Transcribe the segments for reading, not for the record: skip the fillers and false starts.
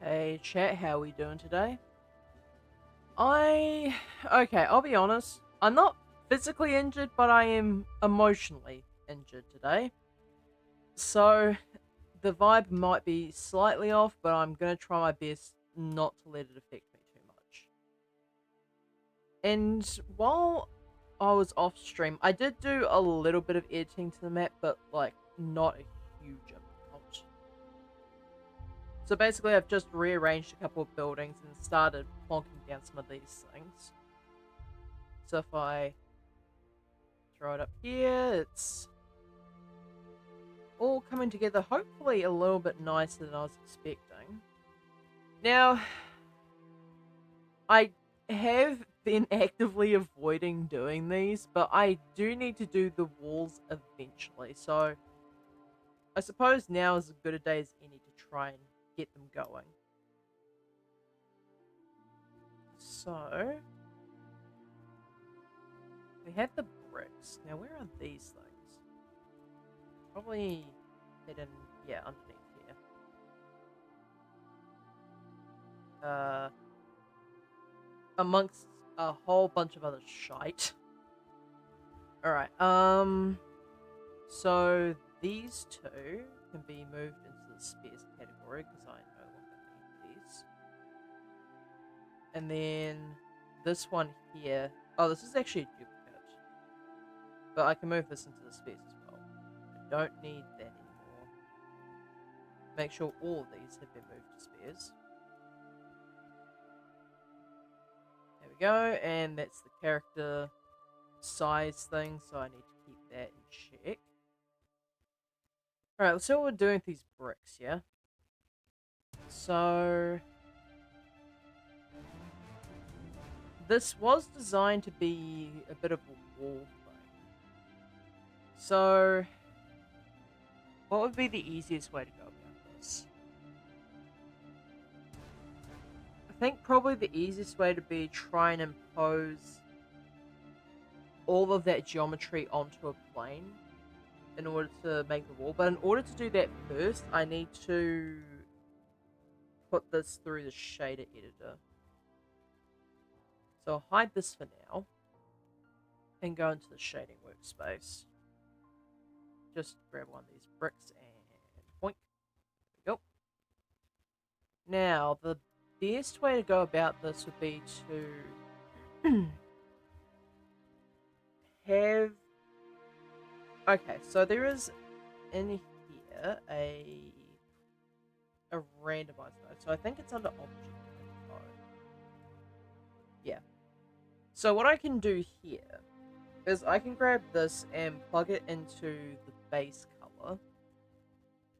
Hey chat, how we doing today? Okay, I'll be honest. I'm not physically injured, but I am emotionally injured today. So the vibe might be slightly off, but I'm gonna try my best not to let it affect me too much. And while I was off stream, I did do a little bit of editing to the map, but like not a huge amount. So basically, I've just rearranged a couple of buildings and started plonking down some of these things. So if I throw it up here, it's all coming together hopefully a little bit nicer than I was expecting. Now, I have been actively avoiding doing these, but I do need to do the walls eventually. So I suppose now is as good a day as any to try and get them going. So we have the bricks. Now where are these things? Probably hidden, yeah, underneath here. Amongst a whole bunch of other shite. Alright, so these two can be moved into the spares category because I no longer need these. And then this one here, oh, this is actually a duplicate. But I can move this into the spares as well. I don't need that anymore. Make sure all of these have been moved to spares. There we go, and that's the character size thing, so I need to keep that in check. Alright, let's see what we're doing with these bricks, yeah? So this was designed to be a bit of a wall thing. So what would be the easiest way to go about this? I think probably the easiest way to be try and impose all of that geometry onto a plane in order to make the wall. But in order to do that first, I need to put this through the shader editor. So I'll hide this for now and go into the shading workspace. Just grab one of these bricks and boink. There we go. Now, the best way to go about this would be to have... Okay, so there is in here a randomizer mode. So I think it's under object info. Yeah. So what I can do here is I can grab this and plug it into the base color.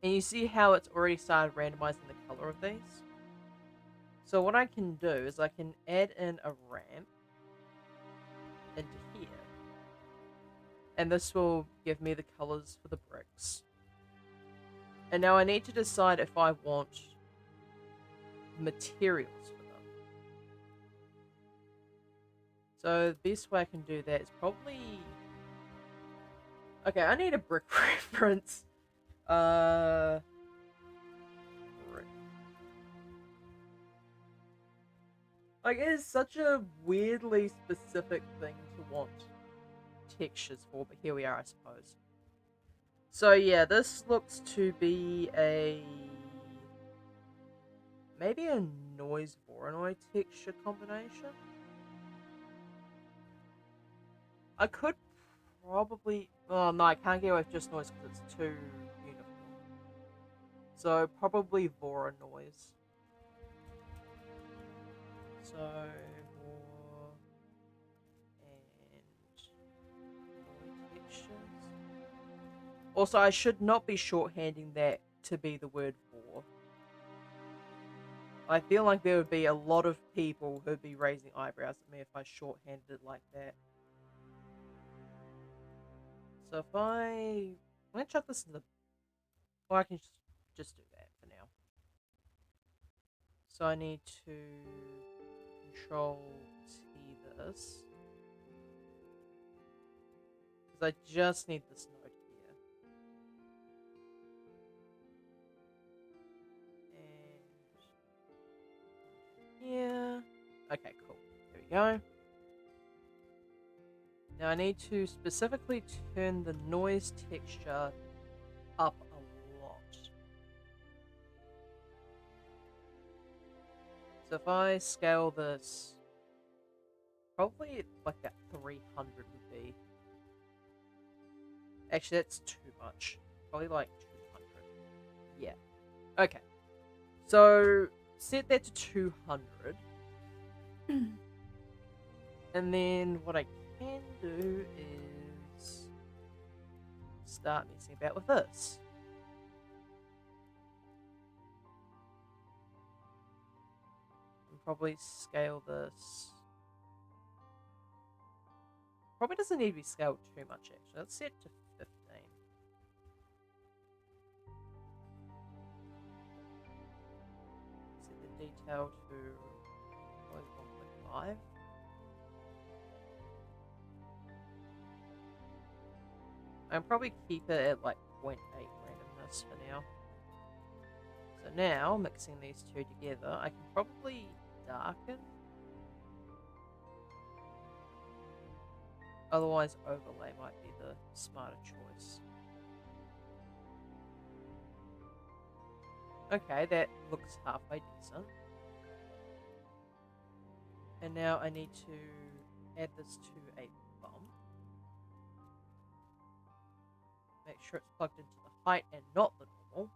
And you see how it's already started randomizing the color of these? So what I can do is I can add in a ramp into here. And this will give me the colors for the bricks. And now I need to decide if I want materials for them. So the best way I can do that is probably... Okay, I need a brick reference. Brick. Like, it is such a weirdly specific thing to want textures for, but here we are, I suppose. So yeah, this looks to be maybe a noise Voronoi texture combination. I could probably... Oh no, I can't get away with just noise because it's too uniform. So probably Voronoi. So Vor and noise textures. Also, I should not be shorthanding that to be the word for. I feel like there would be a lot of people who'd be raising eyebrows at me if I shorthanded it like that. So if I'm gonna chuck this in the... Or I can just do that for now. So I need to Control T this. Because I just need this node here. And Okay, cool. There we go. Now I need to specifically turn the noise texture up a lot. So if I scale this, probably like that 300 would be. Actually, that's too much. Probably like 200. Yeah. Okay. So set that to 200. And then what I can do is start messing about with this. And probably scale this. Probably doesn't need to be scaled too much actually. Let's set it to 15. Set the detail to 1.5. I'll probably keep it at like 0.8 randomness for now. So now, mixing these two together, I can probably darken. Otherwise, overlay might be the smarter choice. Okay, that looks halfway decent. And now I need to add this to a bump. Make sure it's plugged into the height and not the normal.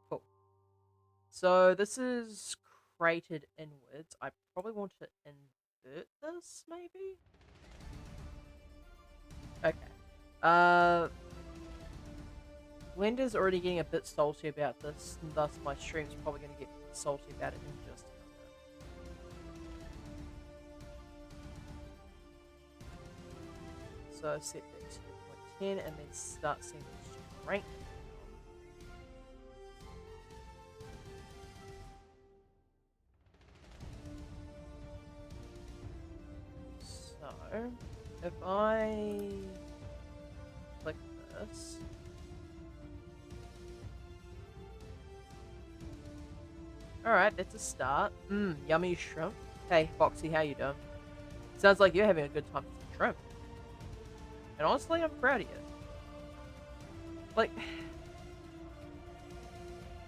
Cool. So this is crated inwards. I probably want to invert this, maybe? Okay. Blender's already getting a bit salty about this, and thus my stream's probably going to get salty about it in just a minute. So set that to 10 and then start seeing the strength. So if I click this, alright, that's a start. Yummy shrimp. Hey, Foxy, how you doing? Sounds like you're having a good time with shrimp. And honestly, I'm proud of you. Like,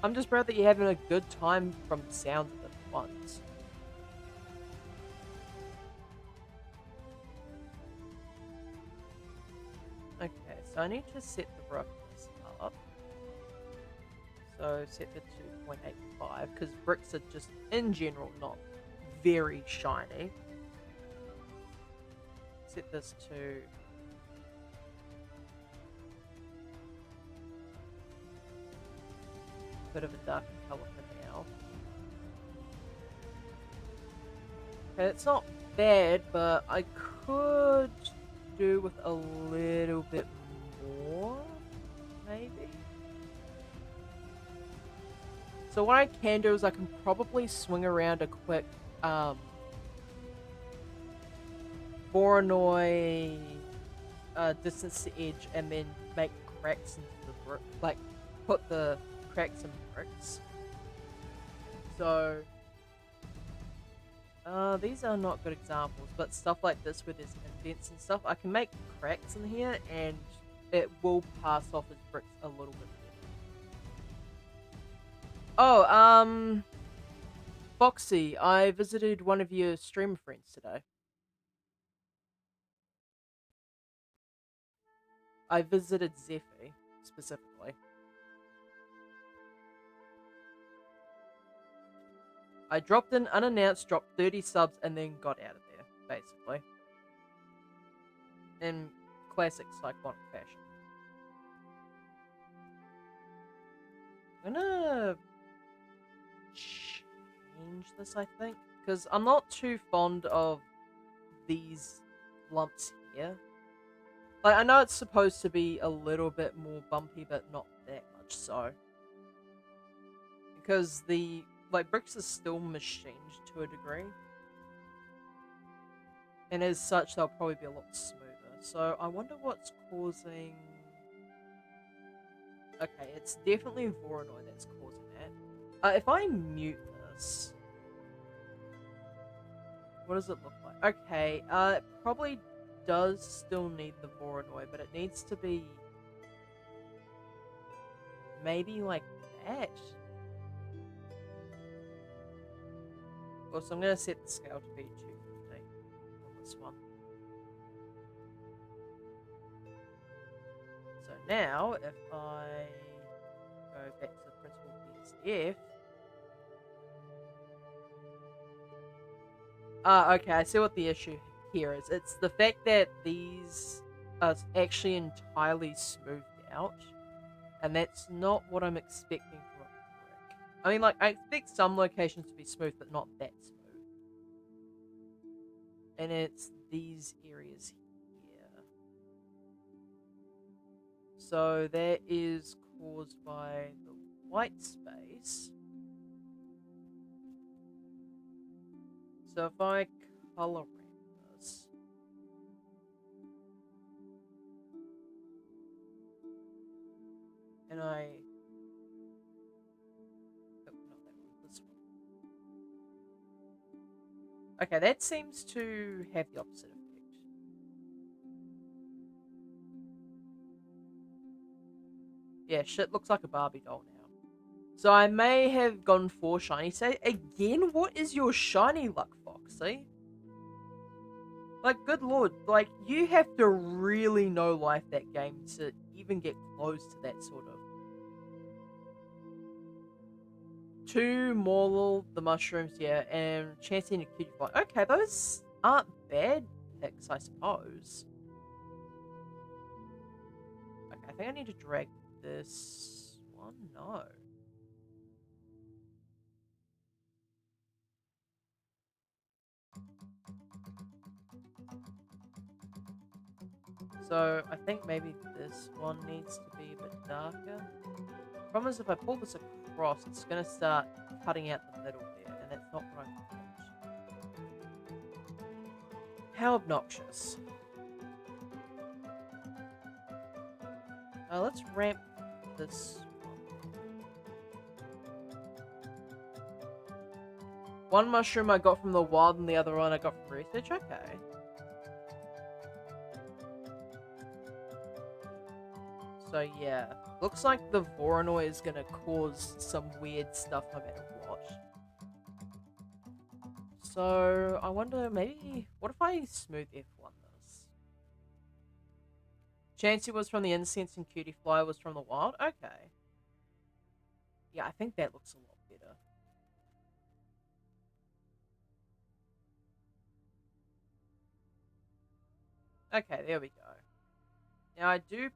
I'm just proud that you're having a good time from the sound of it once. Okay, so I need to set the roughness up. So set it to 0.85 because bricks are just in general not very shiny. Set this to a bit of a darker color for now. Okay, it's not bad, but I could do with a little bit more, maybe. So what I can do is I can probably swing around a quick Voronoi distance to edge and then make cracks into the brick, like put the cracks in bricks. So these are not good examples, but stuff like this where there's indents and stuff, I can make cracks in here and it will pass off as bricks a little bit. Oh, Foxy, I visited one of your streamer friends today. I visited Zephy, specifically. I dropped in unannounced, dropped 30 subs, and then got out of there, basically. In classic Cyclonic fashion. I'm gonna change this, I think, because I'm not too fond of these lumps here. Like, I know it's supposed to be a little bit more bumpy, but not that much so. Because the, like, bricks are still machined to a degree. And as such, they'll probably be a lot smoother. So, I wonder what's causing... Okay, it's definitely Voronoi that's causing that. If I mute this, What does it look like? Okay, it probably does still need the Voronoi, but it needs to be maybe like that. Also, I'm gonna set the scale to be 250 on this one. So now, if I go back to the principal BSF, okay, I see what the issue here is. It's the fact that these are actually entirely smoothed out, and that's not what I'm expecting from a brick. I mean, like, I expect some locations to be smooth, but not that smooth. And it's these areas here. So that is caused by the white space. So if I color ramp this, and I, oh, not that one, this one. Okay, that seems to have the opposite effect. Yeah, shit looks like a Barbie doll now. So I may have gone for shiny. Say again, what is your shiny luck, Foxy? Like, good lord, like, you have to really know life that game to even get close to that sort of. 2 Morlul, the mushrooms, yeah, and Chansey and a Cutie Fly. Okay, those aren't bad picks, I suppose. Okay, I think I need to drag this one. No. So, I think maybe this one needs to be a bit darker. Problem is, if I pull this across, it's going to start cutting out the middle there, and that's not what I want. How obnoxious. Let's ramp this one mushroom I got from the wild and the other one I got from research. Okay. So yeah, looks like the Voronoi is gonna cause some weird stuff no matter what. So I wonder, maybe, what if I smooth F1 this? Chansey was from the incense and Cutie Fly was from the wild? Okay. Yeah, I think that looks a lot better. Okay, there we go. Now I do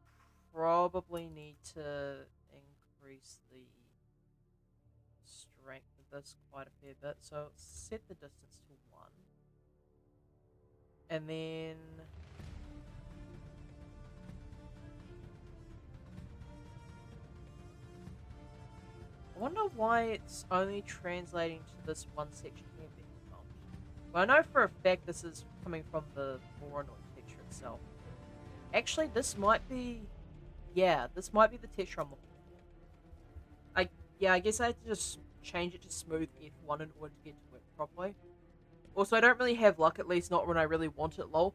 probably need to increase the strength of this quite a fair bit. So set the distance to 1. And then I wonder why it's only translating to this one section here being bumped. Well, I know for a fact this is coming from the Voronoi texture itself. Actually, this might be... Yeah, this might be the texture I'm looking for. Yeah, I guess I have to just change it to smooth F1 in order to get to work properly. Also, I don't really have luck, at least not when I really want it, lol.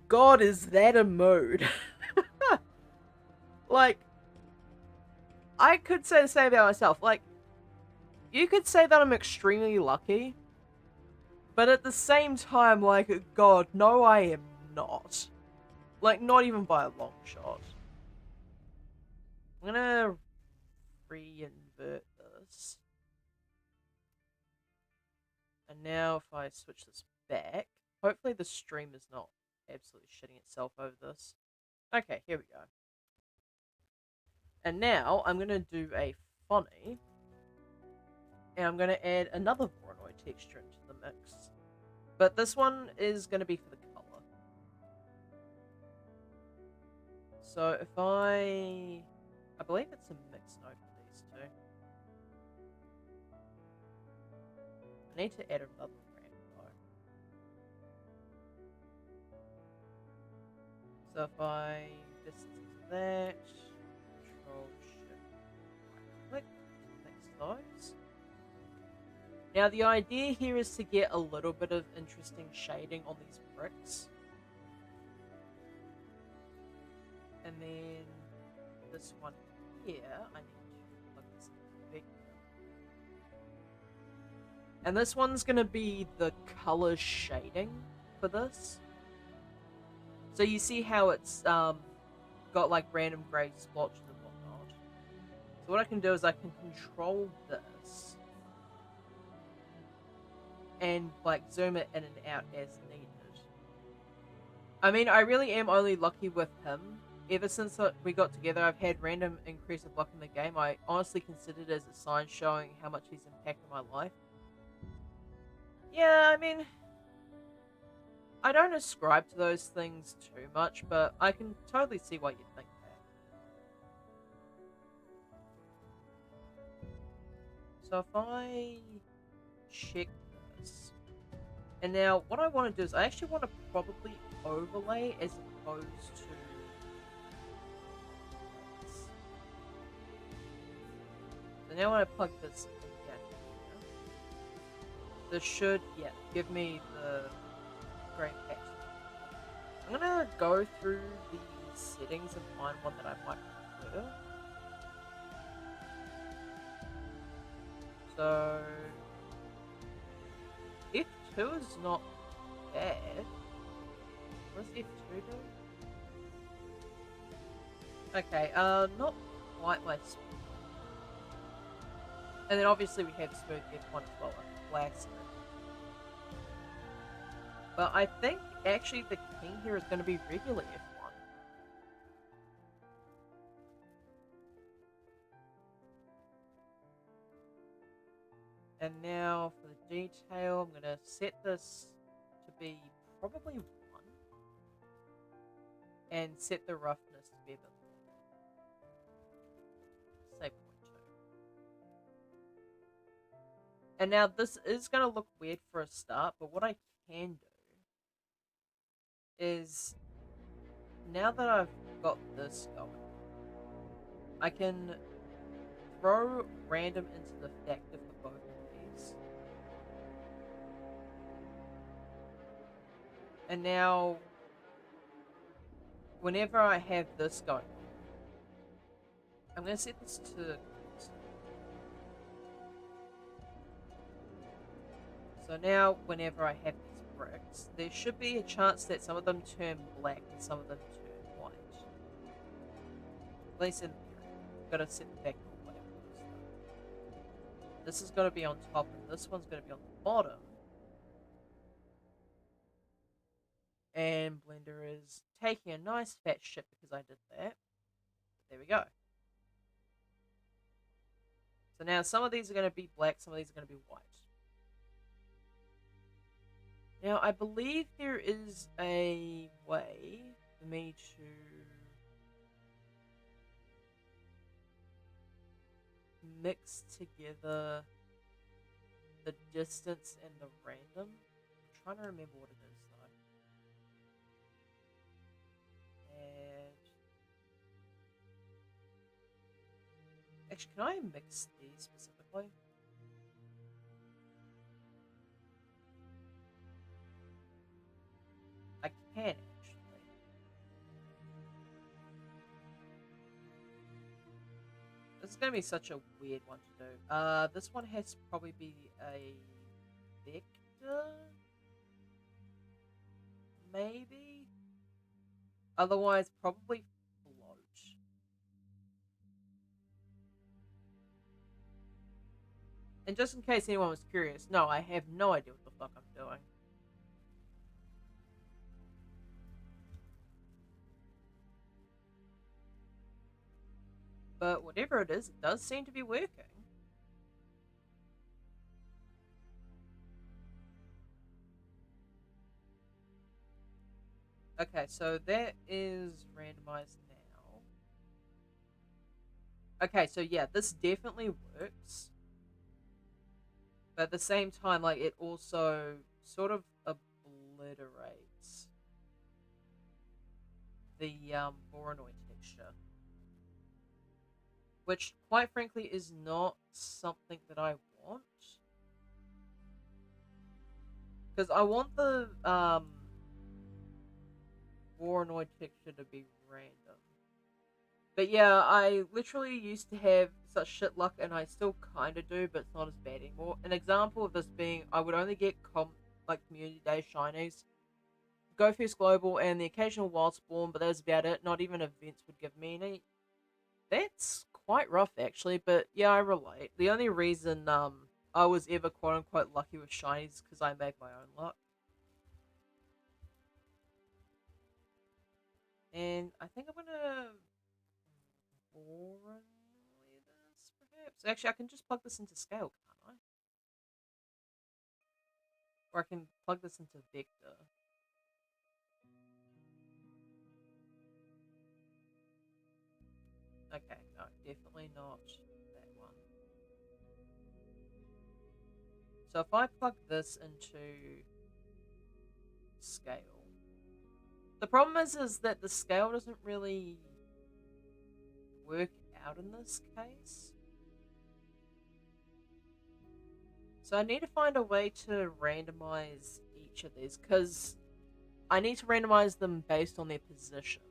God, is that a mood? Like, I could say the same about myself. Like, you could say that I'm extremely lucky, but at the same time, like, God, no, I am not. Like, not even by a long shot. I'm gonna re-invert this. And now if I switch this back, hopefully the stream is not absolutely shitting itself over this. Okay, here we go. And now I'm going to do a funny, and I'm going to add another Voronoi texture into the mix. But this one is going to be for the color. So if I believe it's a mix node for these two. I need to add another ramp though. So if I distance that, Control Shift right click to mix those. Now, the idea here is to get a little bit of interesting shading on these bricks. And then this one here, I need to plug this into the vector. And this one's going to be the color shading for this. So you see how it's got like random gray splotches and whatnot. So what I can do is I can control this and like zoom it in and out as needed. I mean, I really am only lucky with him. Ever since we got together, I've had random increase of luck in the game. I honestly consider it as a sign showing how much he's impacted my life. Yeah, I mean, I don't ascribe to those things too much, but I can totally see why you'd think that. So if I check this, and now what I want to do is I actually want to probably overlay as opposed to this. So now when I plug this in down here, this should, yeah, give me the gray patch. I'm gonna go through the settings and find one that I might prefer. So F2 is not bad. What does F2 do? Okay, not quite my speed. And then obviously we have smooth F1 as well, like classic. But I think actually the king here is going to be regular F1. And now for the detail, I'm going to set this to be probably 1. And set the roughness to be a bit more. Say 0.2. And now this is going to look weird for a start, but what I can do is, now that I've got this going, I can throw random into the factor for both of these. And now, whenever I have this going on, I'm going to set this to constant. So now, whenever I have these bricks, there should be a chance that some of them turn black and some of them turn white. At least in theory. Gotta set the factor on whatever it is. This is gonna be on top and this one's gonna be on the bottom. And Blender is taking a nice fat shit because I did that. But there we go. So now some of these are gonna be black, some of these are gonna be white. Now, I believe there is a way for me to mix together the distance and the random. I'm trying to remember what it is, though. And actually, can I mix these specifically? I can, actually. This is going to be such a weird one to do. This one has to probably be a vector? Maybe? Otherwise, probably float. And just in case anyone was curious, no, I have no idea what the fuck I'm doing. But whatever it is, it does seem to be working. Okay, so that is randomized now. Okay, so yeah, this definitely works. But at the same time, like, it also sort of obliterates the Voronoi texture. Which, quite frankly, is not something that I want. Because I want the Voronoi texture to be random. But yeah, I literally used to have such shit luck, and I still kind of do, but it's not as bad anymore. An example of this being, I would only get like Community Day shinies, Go Fest Global, and the occasional Wild Spawn, but that was about it. Not even events would give me any. That's quite rough, actually, but yeah, I relate. The only reason I was ever quote unquote lucky with shinies because I make my own luck. And I think I'm gonna Voronoi this, perhaps. Actually, I can just plug this into Scale, can't I? Or I can plug this into Vector. Okay, no, definitely not that one. So if I plug this into Scale, the problem is that the Scale doesn't really work out in this case. So I need to find a way to randomize each of these, because I need to randomize them based on their position.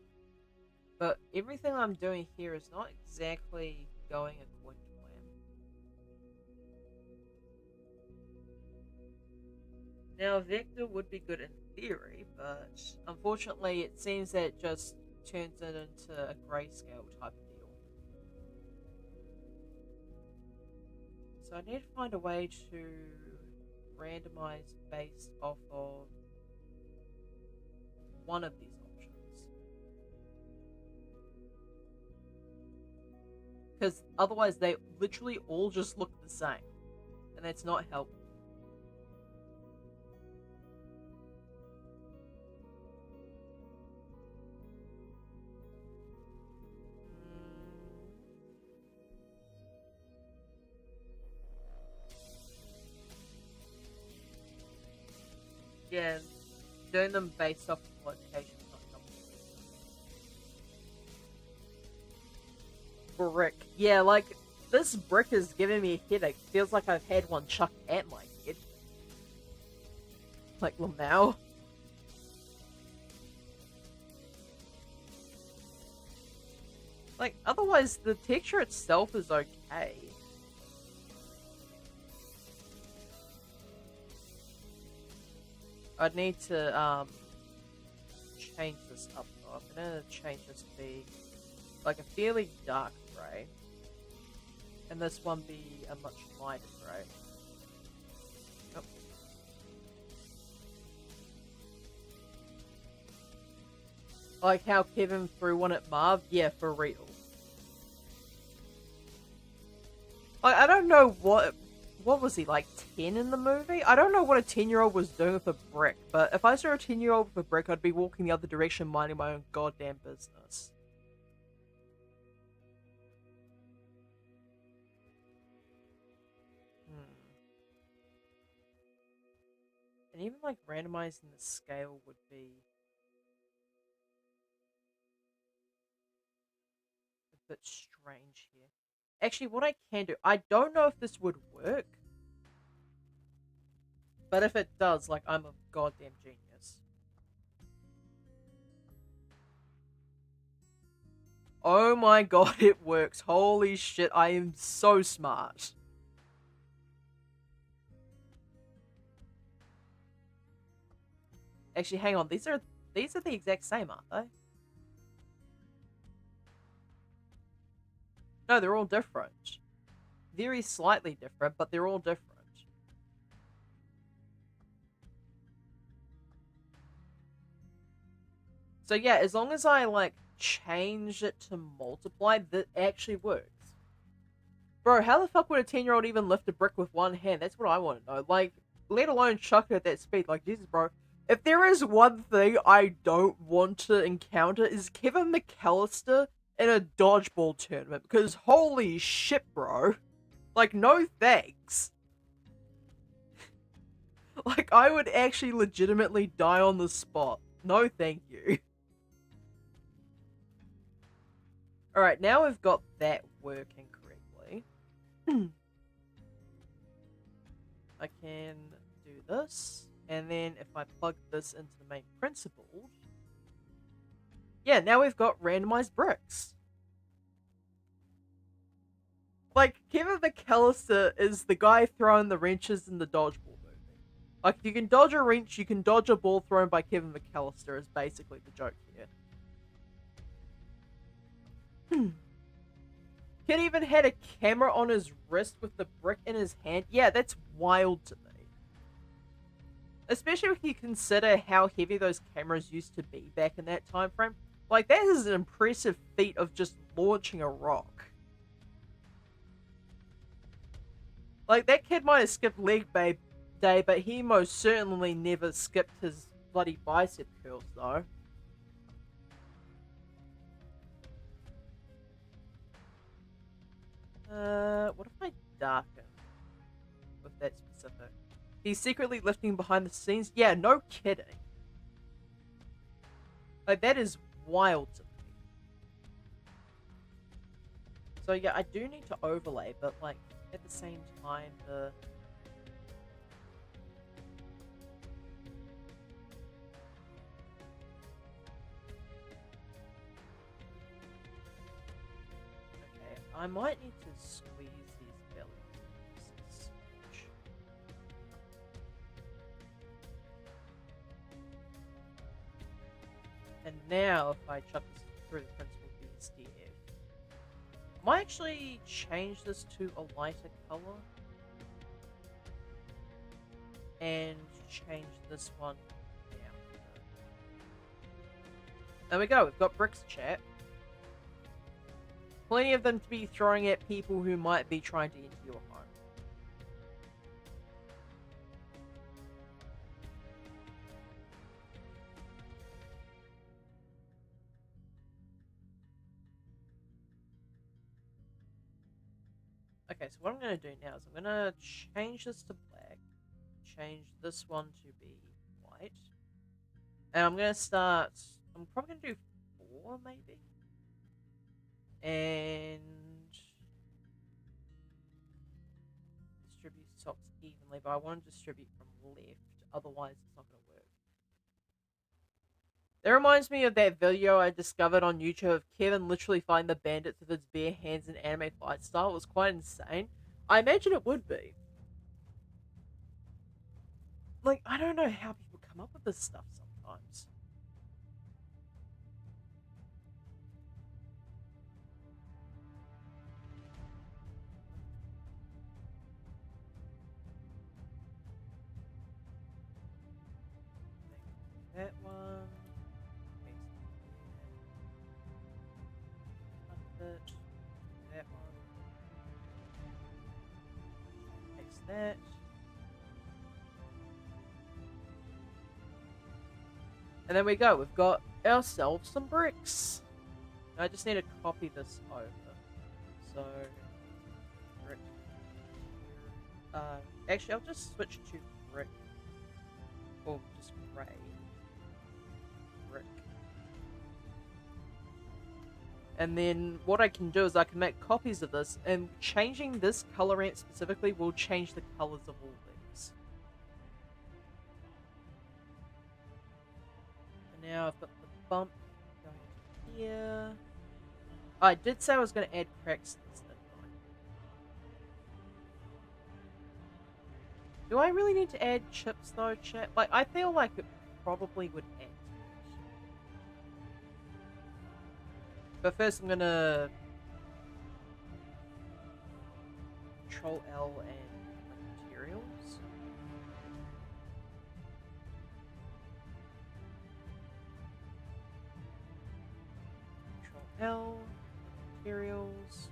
But everything I'm doing here is not exactly going according to plan. Now, Vector would be good in theory, but unfortunately it seems that it just turns it into a grayscale type of deal. So I need to find a way to randomize based off of one of these options. Because otherwise they literally all just look the same. And that's not helpful. Yeah, doing them based off of location is not helpful. Brick. Yeah, like, this brick is giving me a headache. Feels like I've had one chucked at my head. Like Lamau. Like, otherwise, the texture itself is okay. I'd need to, change this up, though. I'm gonna change this to be, like, a fairly dark grey. And this one be a much lighter grey. Yep. Like how Kevin threw one at Marv? Yeah, for real. Like, I don't know what was he, like 10 in the movie? I don't know what a 10-year-old was doing with a brick, but if I saw a 10-year-old with a brick, I'd be walking the other direction minding my own goddamn business. And even like randomizing the scale would be a bit strange here. Actually, what I can do, I don't know if this would work, but if it does, like, I'm a goddamn genius. Oh my god, it works. Holy shit, I am so smart. Actually, hang on, these are the exact same, aren't they? No, they're all different. Very slightly different, but they're all different. So yeah, as long as I, like, change it to multiply, that actually works. Bro, how the fuck would a 10-year-old even lift a brick with one hand? That's what I want to know. Like, let alone chuck it at that speed. Like, Jesus, bro. If there is one thing I don't want to encounter is Kevin McAllister in a dodgeball tournament. Because holy shit, bro. Like, no thanks. Like, I would actually legitimately die on the spot. No thank you. Alright, now we've got that working correctly. I can do this. And then if I plug this into the main principal, yeah, now we've got randomized bricks. Like, Kevin McAllister is the guy throwing the wrenches in the dodgeball movie. Like, if you can dodge a wrench, you can dodge a ball thrown by Kevin McAllister, is basically the joke here. Kid even had a camera on his wrist with the brick in his hand. Yeah, that's wild to me. Especially when you consider how heavy those cameras used to be back in that time frame. Like, that is an impressive feat of just launching a rock. Like, that kid might have skipped leg day, but he most certainly never skipped his bloody bicep curls, though. What if I darken with that specific? He's secretly lifting behind the scenes? Yeah, no kidding. Like, that is wild to me. So, yeah, I do need to overlay, but, like, at the same time, the... Okay, I might need to squeeze these belly buttons a smidge. And now, if I chuck this through the principal BSDF, I might actually change this to a lighter color. And change this one down. There we go, we've got bricks, chat. Plenty of them to be throwing at people who might be trying to enter your home. Okay, so what I'm going to do now is I'm going to change this to black, change this one to be white, and I'm going to start, I'm probably going to do 4 maybe, and distribute tops evenly, but I want to distribute from left, otherwise it's not going to work. That reminds me of that video I discovered on YouTube of Kevin literally fighting the bandits with his bare hands in anime fight style. It was quite insane. I imagine it would be. Like, I don't know how people come up with this stuff sometimes. That one. That one. Paste that. And then we go. We've got ourselves some bricks. I just need to copy this over. So, brick. Actually, I'll just switch to brick. Or just gray. Brick. And then what I can do is I can make copies of this, and changing this color ramp specifically will change the colors of all these. And now I've got the bump going here. Oh, I did say I was going to add cracks to this, didn't I? Do I really need to add chips though, chat? Like, I feel like it probably would add to it. But first I'm gonna Control L and materials. Control L, materials.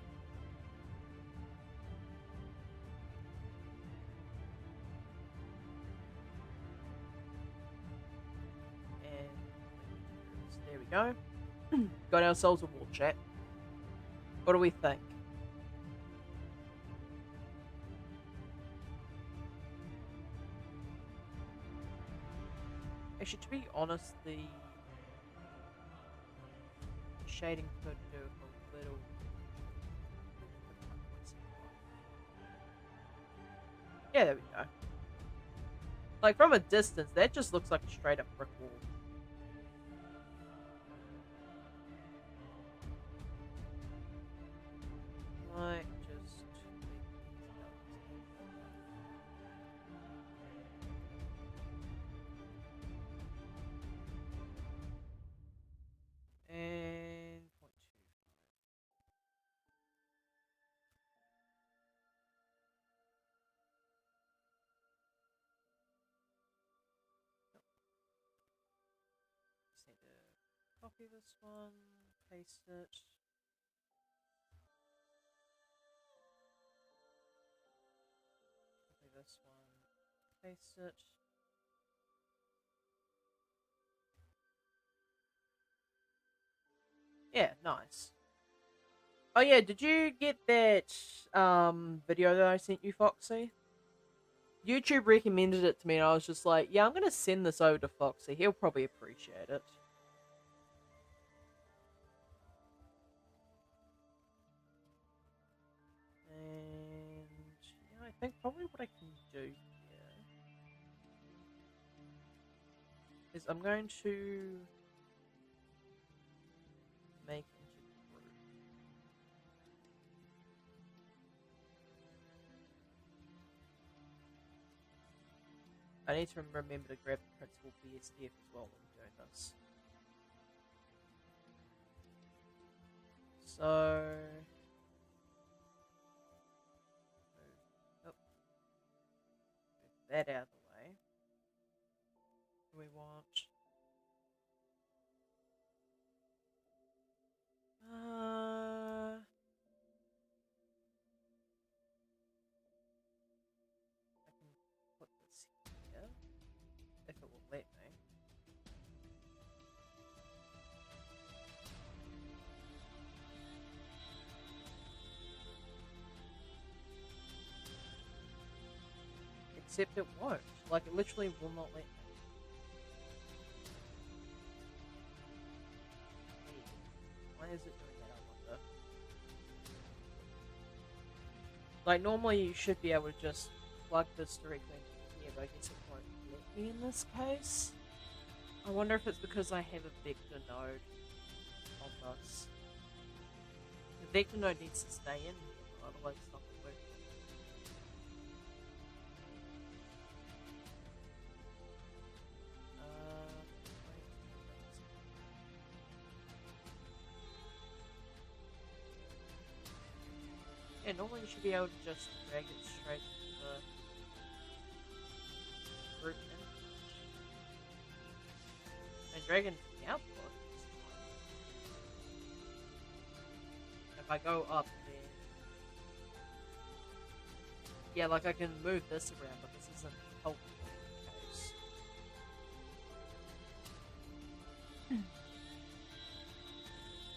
And there we go. Got ourselves a wall, chat. What do we think? Actually, to be honest, the shading could do a little. Yeah, there we go. Like, from a distance, that just looks like a straight up brick wall. Might just and 0.25. Just need to copy this one, paste it. Copy this one, paste it. Yeah, nice. Oh yeah, did you get that video that I sent you, Foxy? YouTube recommended it to me and I was just like, yeah, I'm gonna send this over to Foxy. He'll probably appreciate it. And yeah, I think probably what I can do here is I'm going to make into group. I need to remember to grab the principal BSDF as well when I'm doing this. So move that out of the way. Do we want I can put this here if it will let me. Except it won't. Like, it literally will not let me. Why is it doing that, I wonder? Like, normally you should be able to just plug this directly into here, but I guess it won't let me in this case. I wonder if it's because I have a vector node on this. The vector node needs to stay in here, otherwise it's not going to work. Yeah, normally you should be able to just drag it straight to the group image. And drag it into the output. If I go up, then yeah, like I can move this around, but this isn't helpful in the case.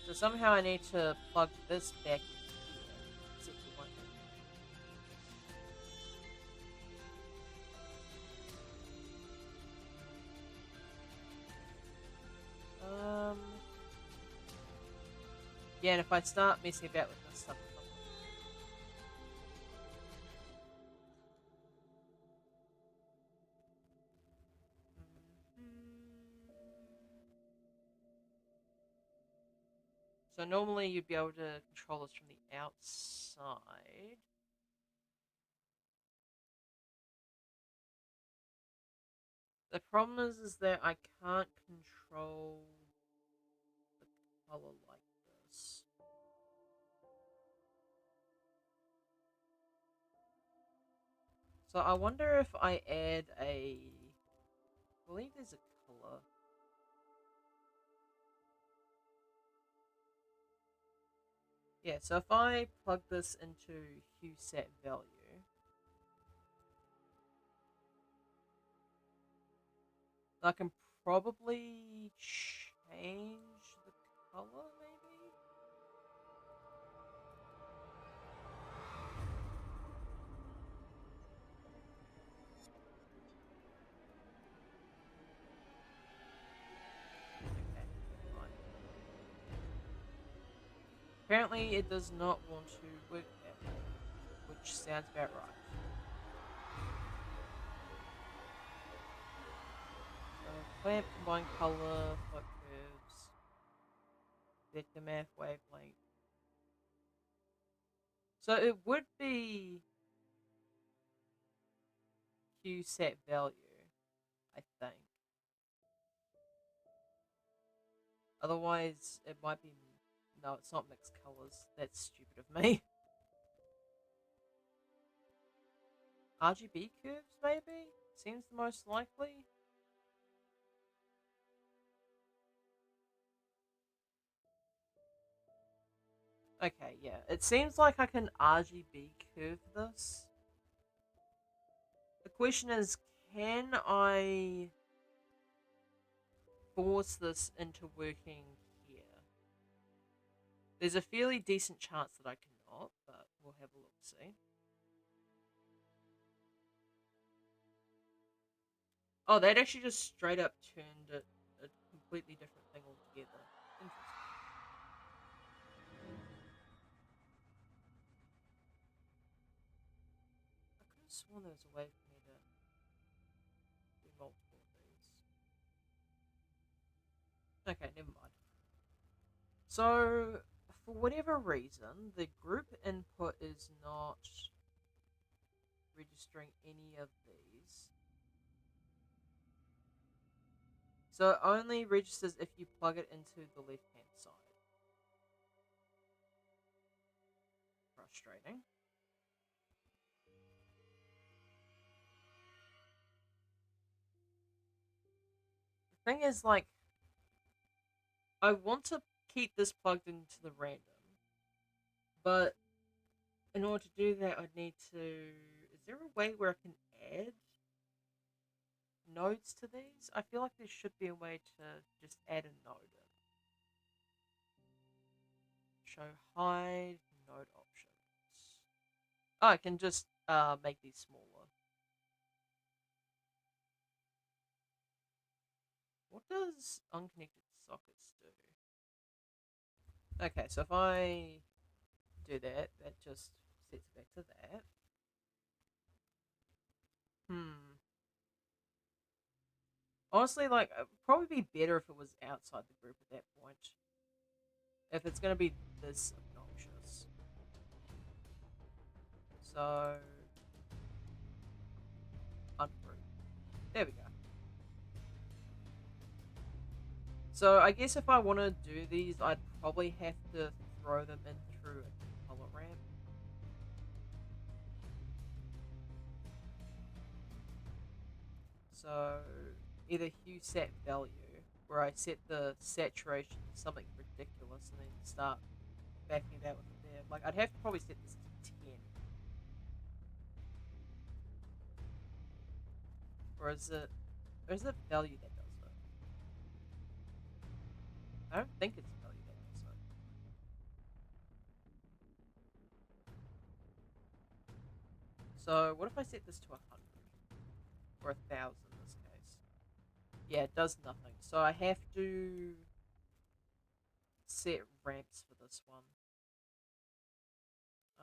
So somehow I need to plug this back in here, except for one thing. Yeah, and if I start messing about with this stuff, so normally you'd be able to control this from the outside. The problem is that I can't control the color like this. So I wonder if I add I believe there's a color. Yeah, so if I plug this into hue set value, I can probably change the color, maybe? Okay, fine. Apparently it does not want to work that way, which sounds about right. clamp, combine color, float curves, vector math, wavelength. So it would be Q set value, I think. Otherwise, it might be... No, it's not mixed colors. That's stupid of me. RGB curves, maybe? Seems the most likely. Okay, yeah. It seems like I can RGB curve this. The question is, can I force this into working here? There's a fairly decent chance that I cannot, but we'll have a look, see. Oh, that actually just straight up turned it a completely different thing altogether. Interesting. I could have sworn there was a way for me to do multiple of these. Okay, never mind. So, for whatever reason, the group input is not registering any of these. So it only registers if you plug it into the left-hand side. Frustrating. The thing is, like, I want to keep this plugged into the random, but in order to do that, I'd need to... Is there a way where I can add nodes to these? I feel like there should be a way to just add a node in. Show hide node options. Oh, I can just make these smaller. What does unconnected sockets do? Okay, so if I do that, that just sets it back to that. Honestly, like, it would probably be better if it was outside the group at that point. If it's going to be this obnoxious. So... Ungroup. There we go. So, I guess if I want to do these, I'd probably have to throw them in through a color ramp. So, either hue set value, where I set the saturation to something ridiculous and then start backing it out with a bit. Like, I'd have to probably set this to 10. Or is it value that does it? I don't think it's value that does it. So what if I set this to 100? Or 1,000 in this case? Yeah, it does nothing. So I have to set ramps for this one.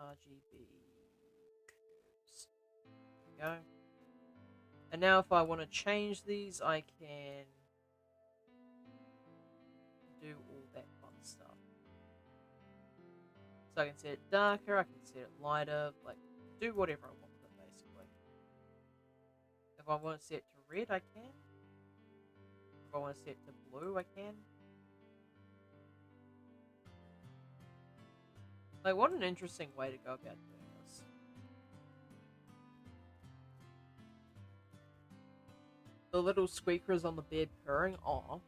RGB curves. There we go. And now if I want to change these, I can do all that fun stuff. So I can set it darker, I can set it lighter, like, do whatever I want with it, basically. If I want to set it to red, I can. If I want to set it to blue, I can. Like, what an interesting way to go about doing this. The little squeakers on the bed purring. Aw.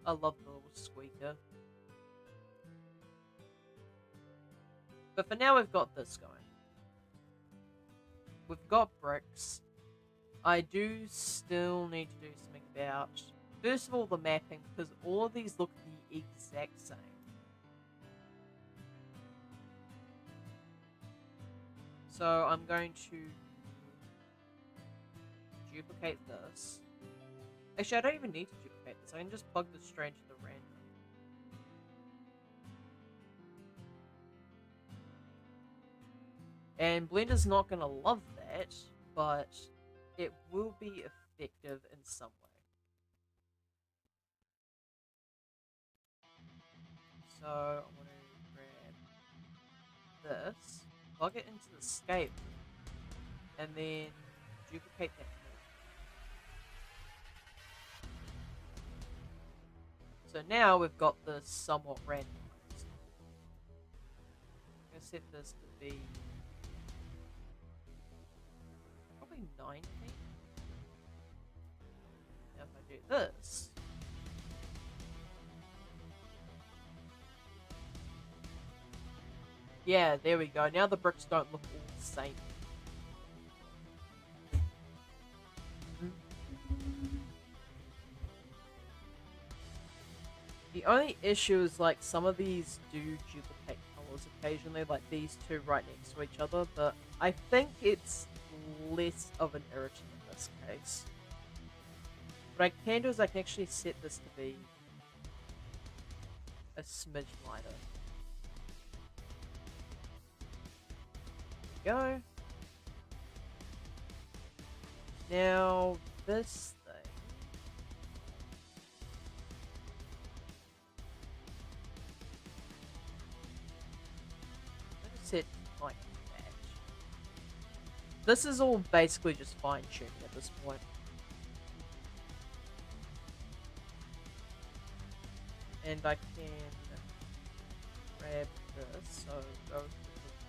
I love the little squeaker. But for now, we've got this going. We've got bricks. I do still need to do something about, first of all, the mapping, because all of these look the exact same. So I'm going to duplicate this. Actually, I don't even need to duplicate this. I can just plug this straight into the random. And Blender's not going to love that, but it will be effective in some way. So I want to grab this, plug it into the scale, and then duplicate that. So now we've got this somewhat randomized. I'm going to set this to be probably 90. Now if I do this, yeah, there we go. Now the bricks don't look all the same. The only issue is, like, some of these do duplicate colors occasionally, like these two right next to each other, but I think it's less of an irritant in this case. What I can do is I can actually set this to be a smidge lighter. There we go. Now, this thing. I'm gonna set like that. This is all basically just fine tuning at this point. And I can grab this, so go to the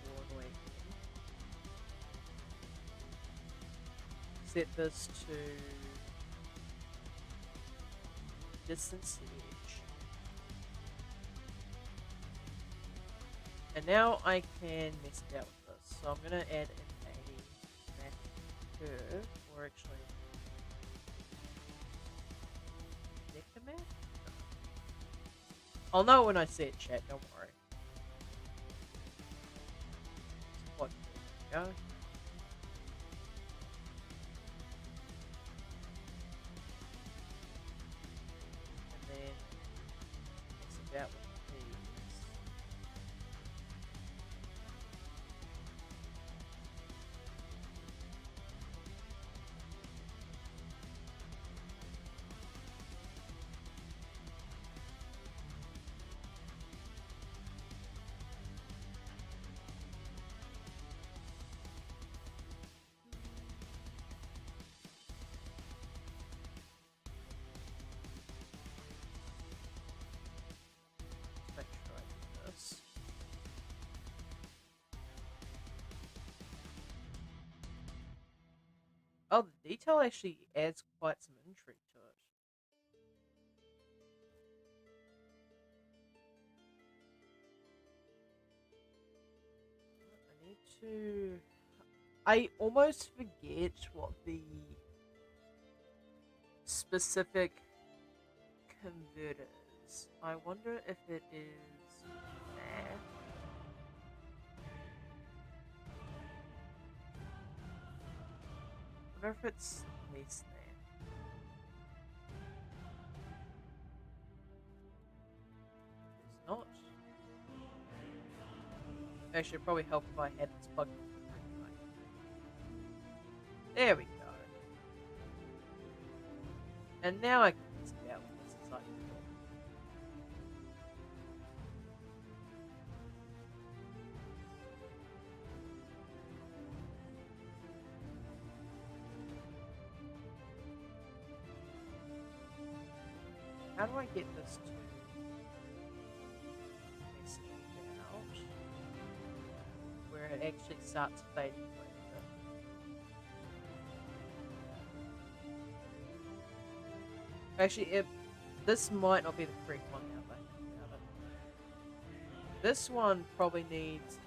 floor again. Set this to distance the edge. And now I can mess it out with this. So I'm going to add in a math curve, or actually, vector math? I'll know when I see it, chat, don't worry. What? There we go. That with make sure I do this. Oh, the detail actually adds quite some intrigue to it. I need to... I almost forget what the specific converter is. I wonder if it is that. I wonder if it's less than. It's not. Actually, it'd probably help if I had this plugged in. There we go. And now I can test it out with this inside the door. How do I get this to test it out where it actually starts fading away a bit? Actually, this might not be the correct one now that I think about it. This one probably needs...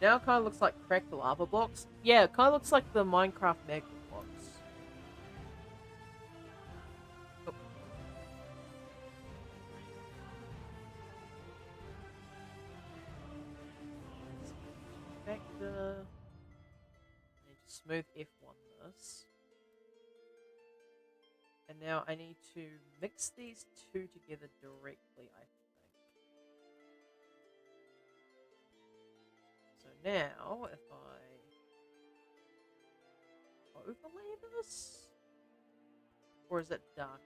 Now it kind of looks like cracked lava blocks. Yeah, it kind of looks like the Minecraft magma blocks. Oh. Vector. I need to smooth F1 this. And now I need to mix these two together directly, I think. So now, if I overlay this? Or is it darker?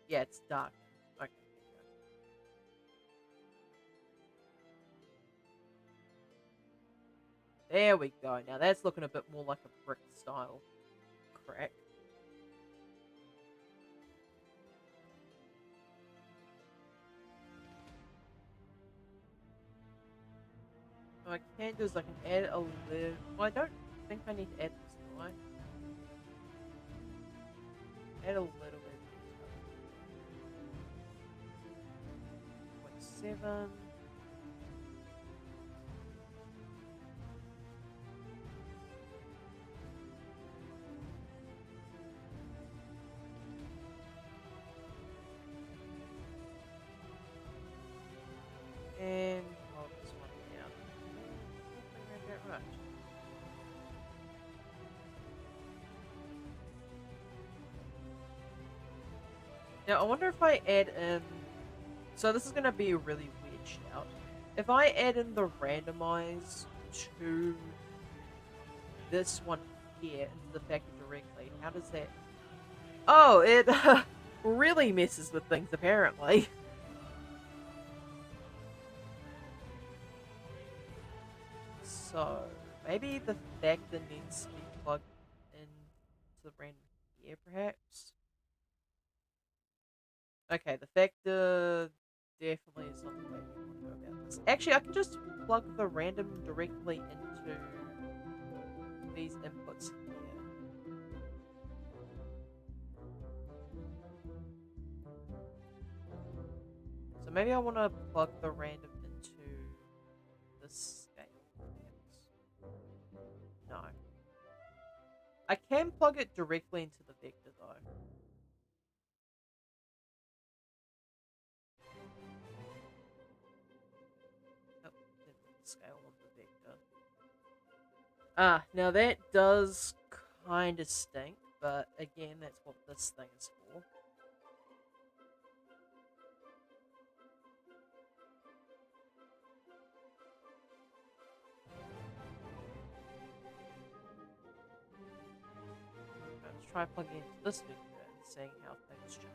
Yeah, it's dark. Okay, there you go. There we go. Now that's looking a bit more like a brick style crack. What I can do is I can add a little... Well, I don't think I need to add this, do I? Add a little bit of detail. 0.7. And hold this one down. Right. Now I wonder if I add in. So this is going to be a really weird shout. If I add in the randomize to this one here into the factor directly, how does that? Oh, it really messes with things apparently. So, maybe the factor needs to be plugged into the random here, perhaps? Okay, the factor definitely is not the way we want to go about this. Actually, I can just plug the random directly into these inputs here. So maybe I want to plug the random into this. No. I can plug it directly into the vector though. Oh, didn't put the scale on the vector. Ah, now that does kind of stink, but again, that's what this thing is for. Let's try plugging into this vector and seeing how things change.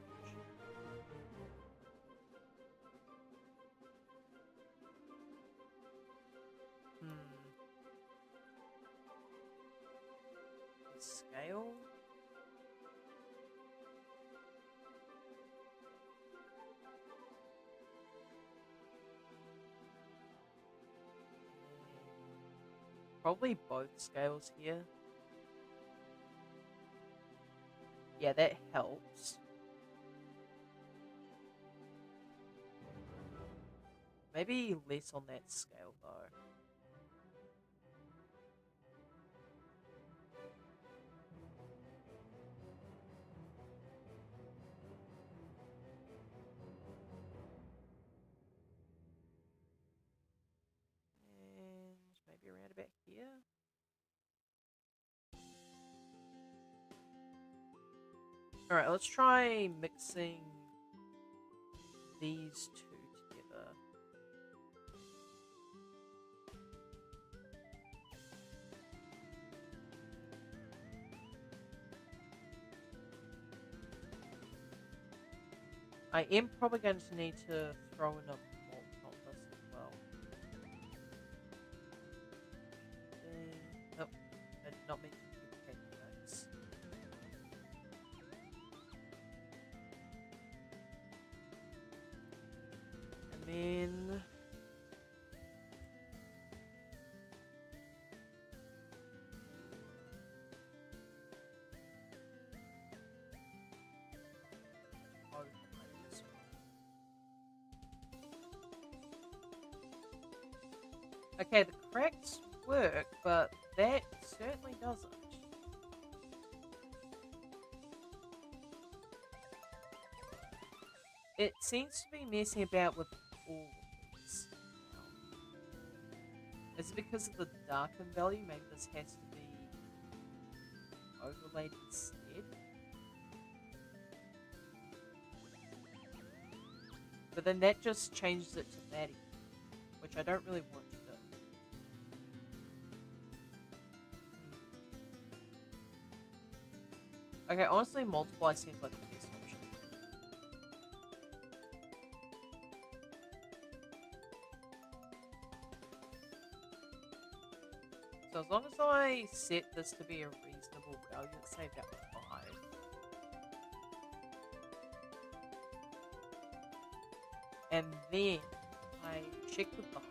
Scale? Probably both scales here. Yeah, that helps. Maybe less on that scale though. And maybe around about here. Alright, let's try mixing these two together. I am probably going to need to throw in a malt on this as well. Nope, I did not mean to duplicate things. And then... Okay, the cracks work, but that certainly doesn't. It seems to be messing about with all of these. Is it because of the darken value? Maybe this has to be overlaid instead? But then that just changes it to that again, which I don't really want to do. Okay, honestly, multiply seems like the best option. So So as long as I set this to be a reasonable value, let's say about 5. And then I check the bump.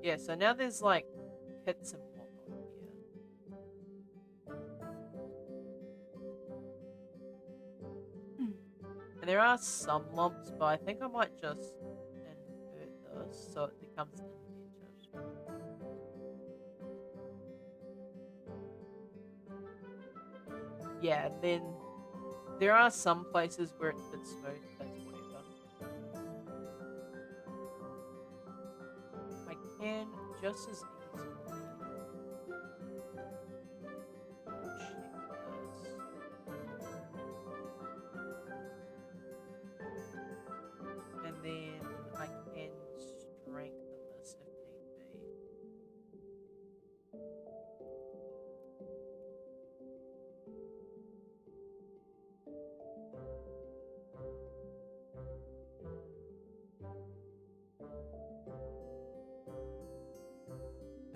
Yeah, so now there's like hits and whatnot here. And there are some lumps, but I think I might just invert this so it becomes indented. Yeah, and then there are some places where it's a bit smooth, that's whatever. I can just as easily check this. And then I can strengthen this if need be.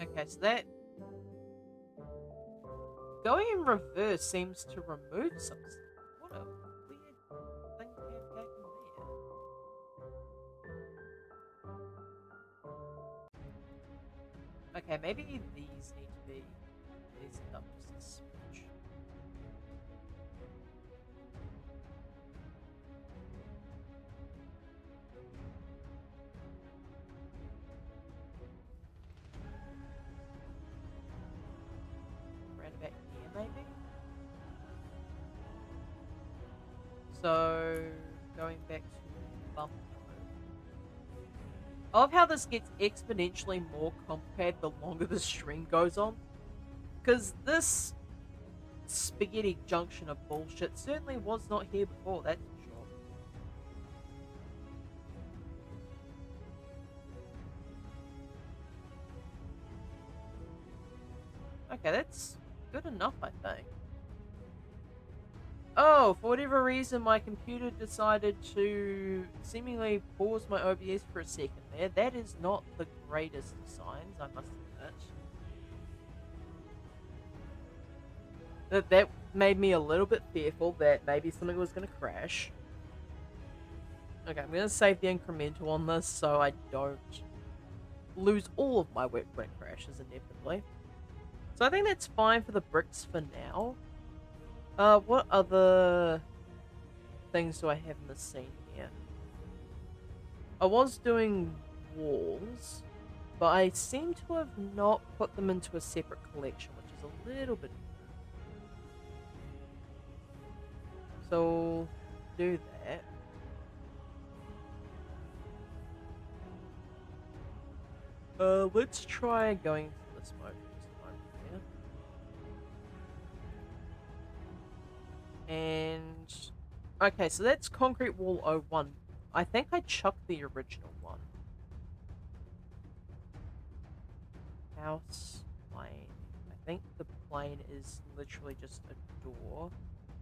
Okay, so that going in reverse seems to remove some stuff. What a weird thing to have happen there. Okay, maybe these need to be raised up just a smidge. Around about here, maybe? So, going back to bump mode. I love how this gets exponentially more complicated the longer the stream goes on. Because this spaghetti junction of bullshit certainly was not here before, that's for sure. Okay, that's good enough, I think. Oh, for whatever reason, my computer decided to seemingly pause my OBS for a second there. That is not the greatest of signs, I must admit. That made me a little bit fearful that maybe something was going to crash. Okay, I'm going to save the incremental on this so I don't lose all of my work when it crashes inevitably. So I think that's fine for the bricks for now. What other things do I have in the scene here? I was doing walls, but I seem to have not put them into a separate collection, which is a little bit weird. So, do that. Let's try going to this mode for just a moment here. And okay, so that's Concrete Wall 01. I think I chucked the original one. House plane. I think the plane is literally just a door.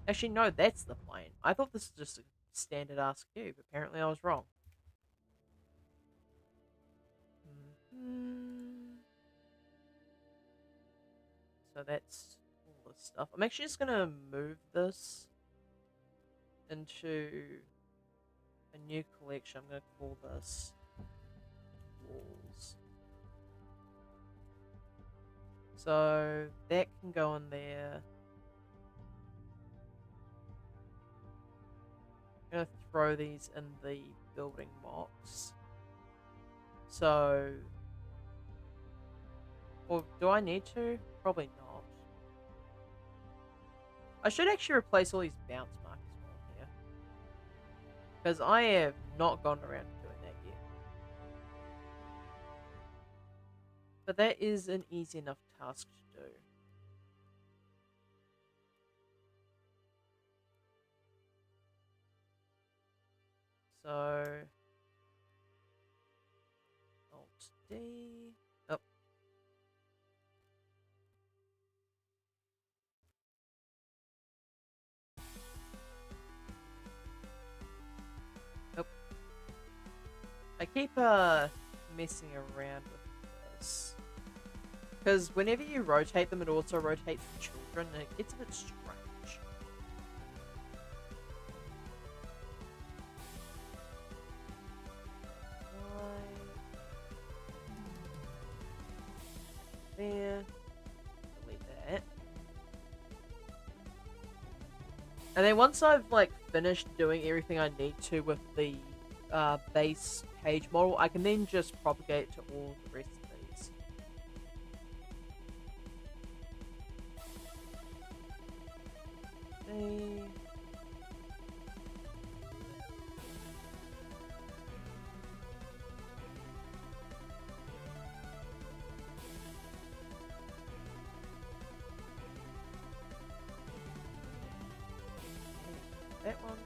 Actually, no, that's the plane. I thought this was just a standard ass cube. Apparently, I was wrong. So that's all this stuff. I'm actually just gonna move this into a new collection. I'm gonna call this walls. So that can go in there. I'm gonna throw these in the building box. So, or do I need to? Probably not. I should actually replace all these bounce markers while I'm here, because I have not gone around doing that yet. But that is an easy enough task to do. So, Alt D. Oh. Nope. keep messing around with this. Because whenever you rotate them, it also rotates the children, and it gets a bit strange. There. Delete that. And then once I've like finished doing everything I need to with the base page model, I can then just propagate to all the rest of these. Okay. That one.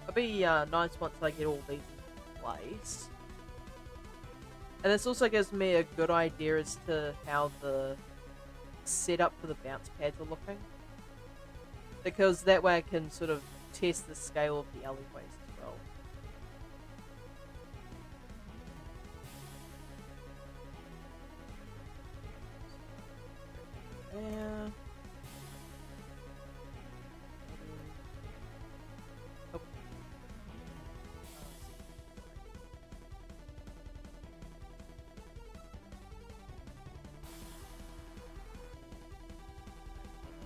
It'll be nice once I get all these in place. And this also gives me a good idea as to how the setup for the bounce pads are looking. Because that way I can sort of test the scale of the alleyways as well. There. Oh.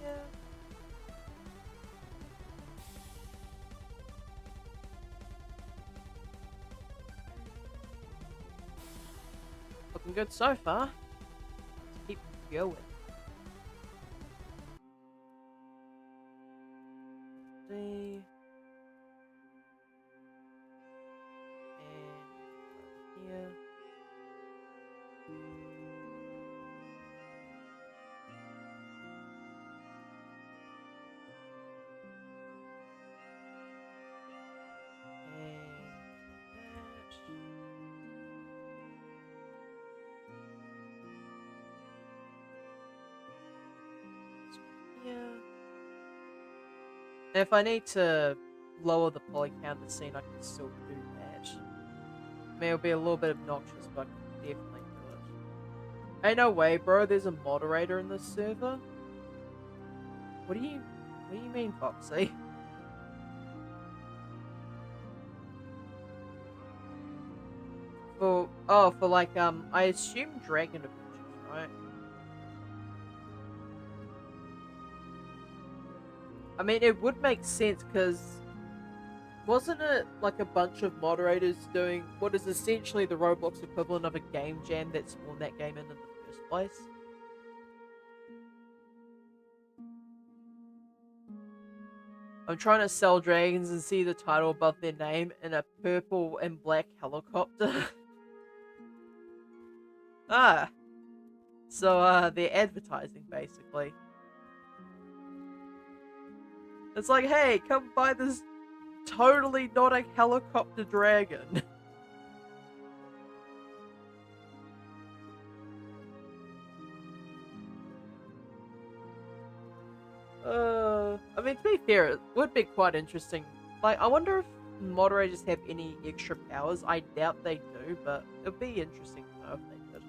Yeah. Looking good so far. Let's keep going. See. And here. And that. Yeah. If I need to lower the poly count of the scene, I can still do that. I mean, it'll be a little bit obnoxious, but I can definitely do it. Ain't no way, bro. There's a moderator in this server. What do you mean, Foxy? For like I assume Dragon Adventures, right? I mean, it would make sense because wasn't it like a bunch of moderators doing what is essentially the Roblox equivalent of a game jam that spawned that game in the first place? I'm trying to sell dragons and see the title above their name in a purple and black helicopter. Ah, so they're advertising basically. It's like, hey, come buy this totally not a helicopter dragon. I mean, to be fair, it would be quite interesting. Like, I wonder if moderators have any extra powers. I doubt they do, but it'd be interesting to know if they did.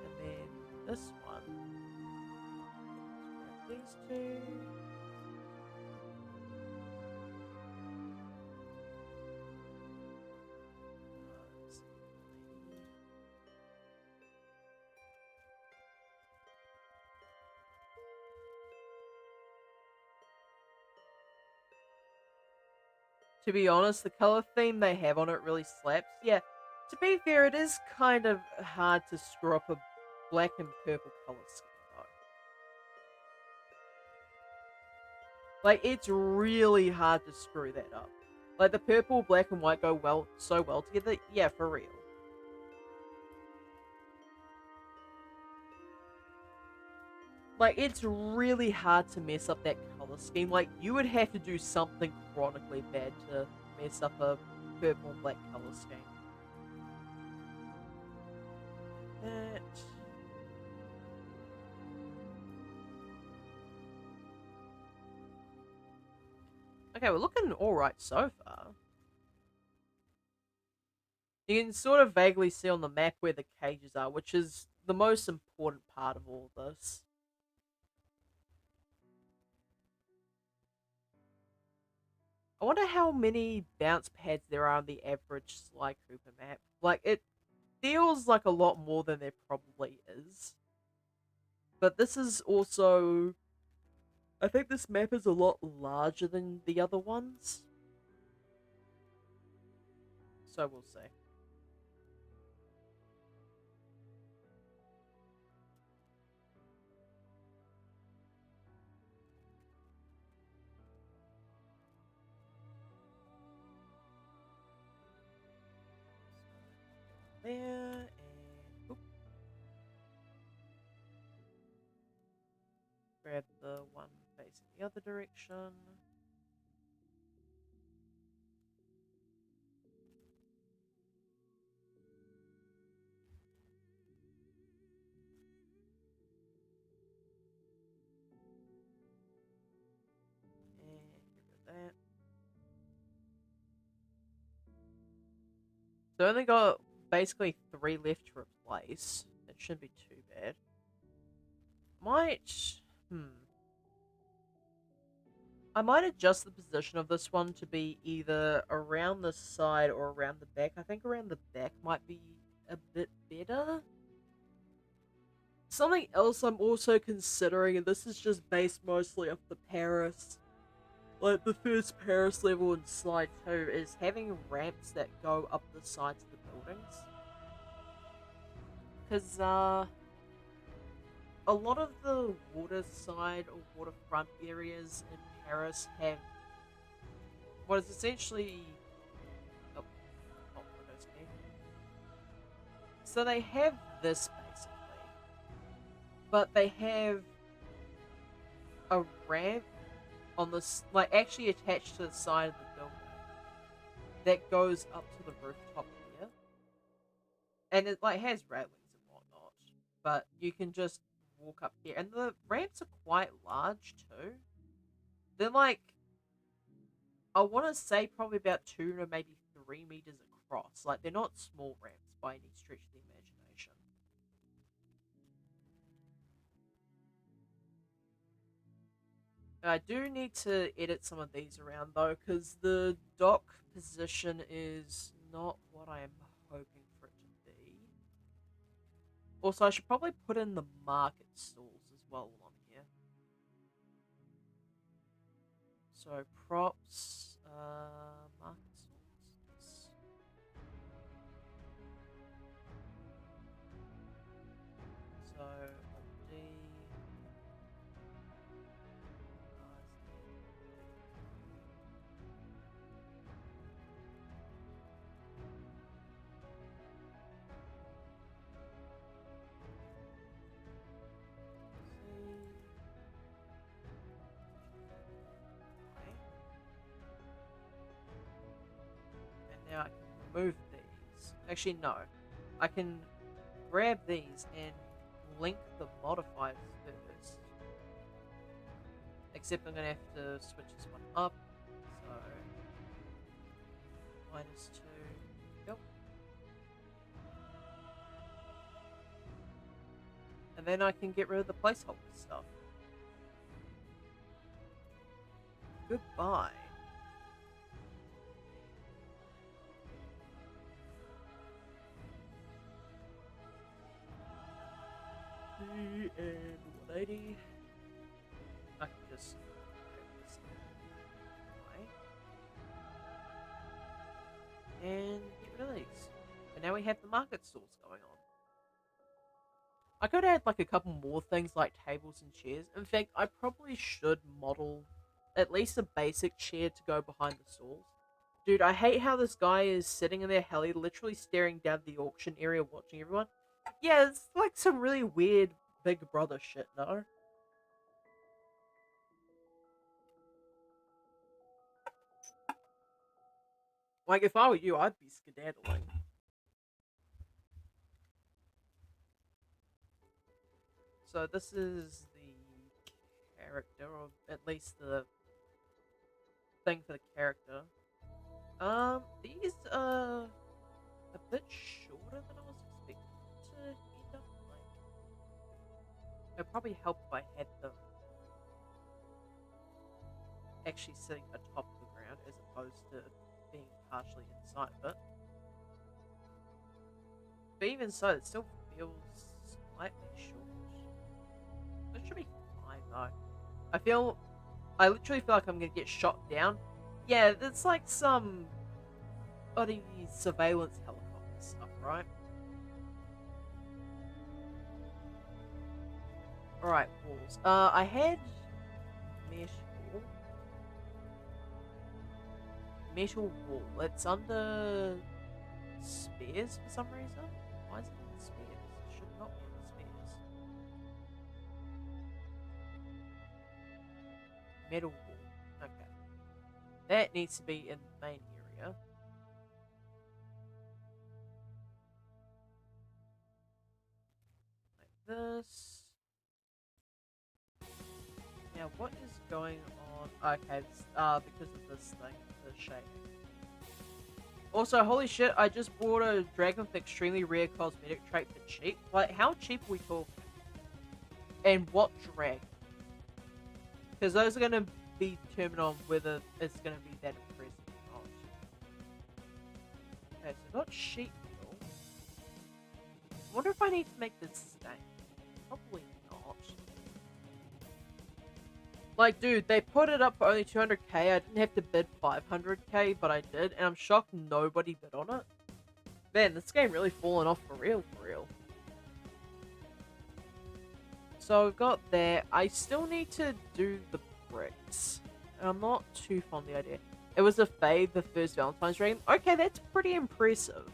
And then this one. These two. To be honest, the color theme they have on it really slaps. Yeah, to be fair, it is kind of hard to screw up a black and purple color scheme, though. Like, it's really hard to screw that up. Like, the purple, black, and white go so well together. Yeah, for real. Like, it's really hard to mess up that color scheme. Like, you would have to do something chronically bad to mess up a purple and black color scheme. That. Okay, we're looking alright so far. You can sort of vaguely see on the map where the cages are, which is the most important part of all this. I wonder how many bounce pads there are on the average Sly Cooper map. Like, it feels like a lot more than there probably is. But this is also... I think this map is a lot larger than the other ones. So we'll see. There, and... Oop. Grab the one facing the other direction. And get rid of that. So I only got basically 3 left to replace. It shouldn't be too bad. I might adjust the position of this one to be either around the side or around the back. I think around the back might be a bit better. Something else I'm also considering, and this is just based mostly off the Paris, like the first Paris level in Sly 2, is having ramps that go up the sides of the buildings. Because, a lot of the waterside or waterfront areas in Paris have what is essentially... Oh, windows here. So they have this, basically. But they have a ramp on this, like, actually attached to the side of the building that goes up to the rooftop here. And it, like, has railings and whatnot. But you can just walk up here. And the ramps are quite large, too. They're like, I want to say probably about 2 to maybe 3 meters across. Like, they're not small ramps by any stretch of the imagination. I do need to edit some of these around, though, because the dock position is not what I am hoping for it to be. Also, I should probably put in the market stalls as well on here. So, props, market stalls. So, D. Now I can remove these. Actually, no. I can grab these and link the modifiers first. Except I'm going to have to switch this one up. So, -2. Yep. And then I can get rid of the placeholder stuff. Goodbye. And 180. I can just grab this away. And get rid of these. And now we have the market stalls going on. I could add like a couple more things like tables and chairs. In fact, I probably should model at least a basic chair to go behind the stalls. Dude, I hate how this guy is sitting in their heli, literally staring down the auction area watching everyone. Yeah, it's like some really weird Big Brother shit, no? Like, if I were you, I'd be skedaddling. So this is the character, or at least the thing for the character. These are a bit shorter than I was expecting to end up like. It probably help if I had them actually sitting atop the ground as opposed to being partially inside of it. But even so, it still feels slightly short. It should be fine though. I literally feel like I'm gonna get shot down. Yeah, it's like some bloody surveillance helicopter stuff, right? Alright, walls. I had metal. Metal wall. It's under spears for some reason. Why is it in the spears? It should not be in the spears. Metal wall. Okay. That needs to be in the main area. Like this. Now, what is going on? Okay, it's, because of this thing, the shading. Also, holy shit, I just bought a dragon with extremely rare cosmetic trait for cheap. Like, how cheap are we talking? And what dragon? Because those are going to be determined on whether it's going to be that impressive or not. Okay, so got sheep meal. I wonder if I need to make this stain. Probably not. Like, dude, they put it up for only 200k. I didn't have to bid 500k, but I did, and I'm shocked nobody bid on it. Man, this game really fallen off for real, for real. So we've got that. I still need to do the bricks. And I'm not too fond of the idea. It was a fade, the first Valentine's dream. Okay, that's pretty impressive.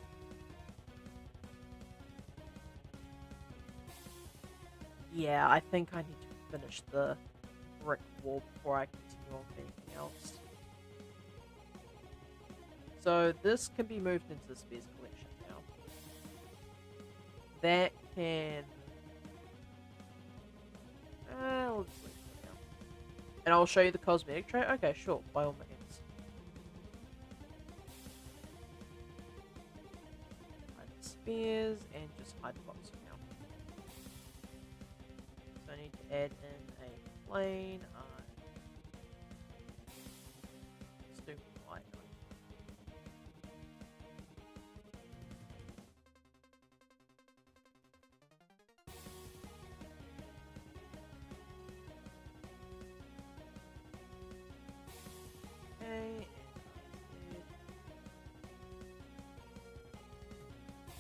Yeah, I think I need to finish the brick wall before I continue on with anything else. So this can be moved into the spares collection now. That can... we'll just leave it now. And I'll show you the cosmetic trait? Okay, sure, by all means. Hide the spears and just hide the box for now. So I need to add in a plane. Let's do white. Okay.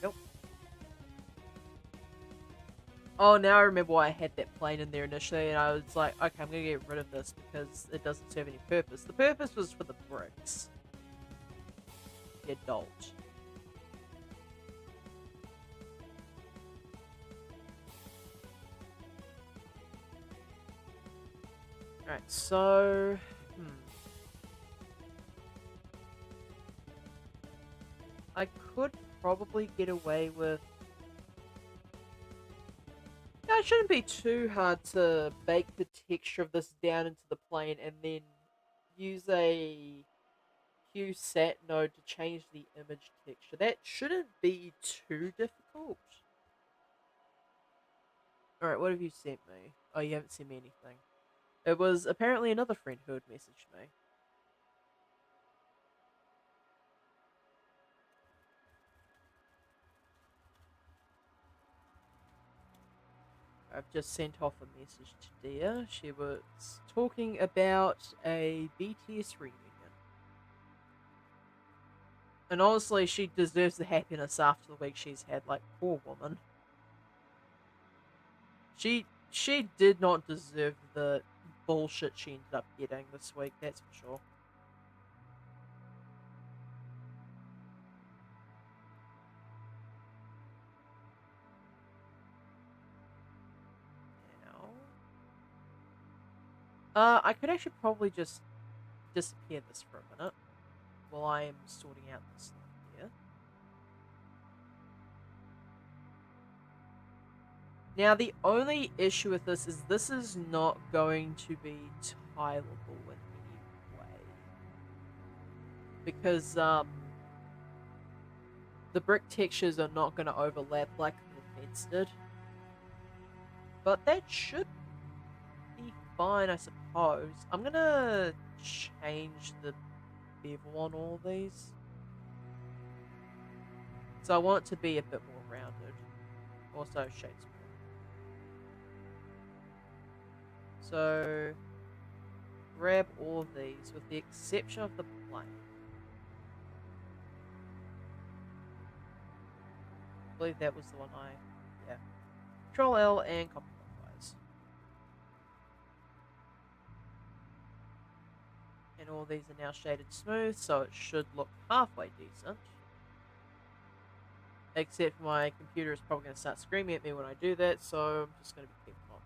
Nope. Oh, now I remember why I had that plane in there initially, and I was like, okay, I'm gonna get rid of this because it doesn't serve any purpose. The purpose was for the bricks. The adult. Alright, so... I could probably get away with... Yeah, it shouldn't be too hard to bake the texture of this down into the plane and then use a QSAT node to change the image texture. That shouldn't be too difficult. Alright, what have you sent me? Oh, you haven't sent me anything. It was apparently another friend who had messaged me. I've just sent off a message to Dia. She was talking about a BTS reunion. And honestly, she deserves the happiness after the week she's had. Like, poor woman. She did not deserve the bullshit she ended up getting this week, that's for sure. I could actually probably just disappear this for a minute while I am sorting out this thing here. Now, the only issue with this is not going to be tileable in any way. because the brick textures are not going to overlap like the fence did. But that should be fine, I suppose. I'm going to change the bevel on all these. So I want it to be a bit more rounded. Also shades more. So grab all of these with the exception of the plane. I believe that was the one yeah. Control L and copy clockwise. And all these are now shaded smooth, so it should look halfway decent. Except for my computer is probably going to start screaming at me when I do that, so I'm just going to be keeping on to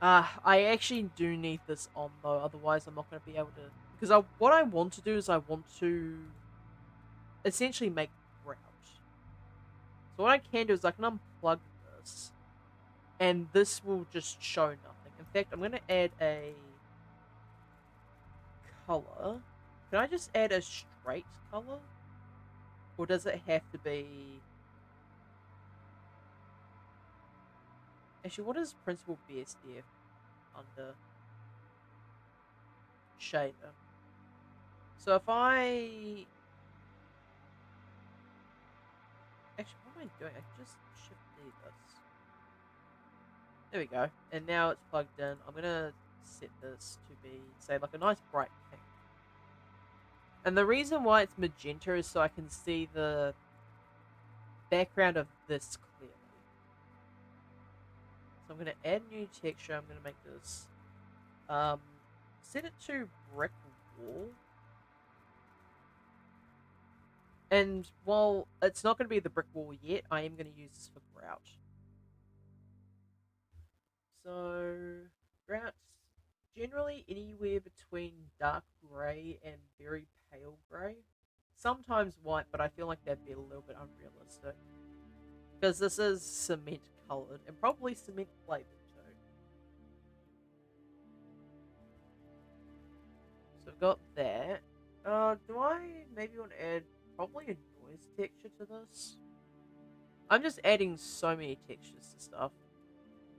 it now. I actually do need this on though, otherwise I'm not going to be able to... Because what I want to do is I want to essentially make grout. So what I can do is I can unplug this, and this will just show nothing. In fact, I'm going to add a color. Can I just add a straight color? Or does it have to be... Actually, what is Principled BSDF under shader? So if I... Actually, what am I doing? I can just shift D this. There we go. And now it's plugged in. I'm going to set this to be, say, like a nice bright pink. And the reason why it's magenta is so I can see the background of this clearly. So I'm going to add new texture. I'm going to make this, set it to brick wall. And while it's not going to be the brick wall yet, I am going to use this for grout. So, grout's generally anywhere between dark grey and very pale grey. Sometimes white, but I feel like that'd be a little bit unrealistic. Because this is cement coloured, and probably cement flavoured too. So I've got that. Do I maybe want to add probably a noise texture to this? I'm just adding so many textures to stuff.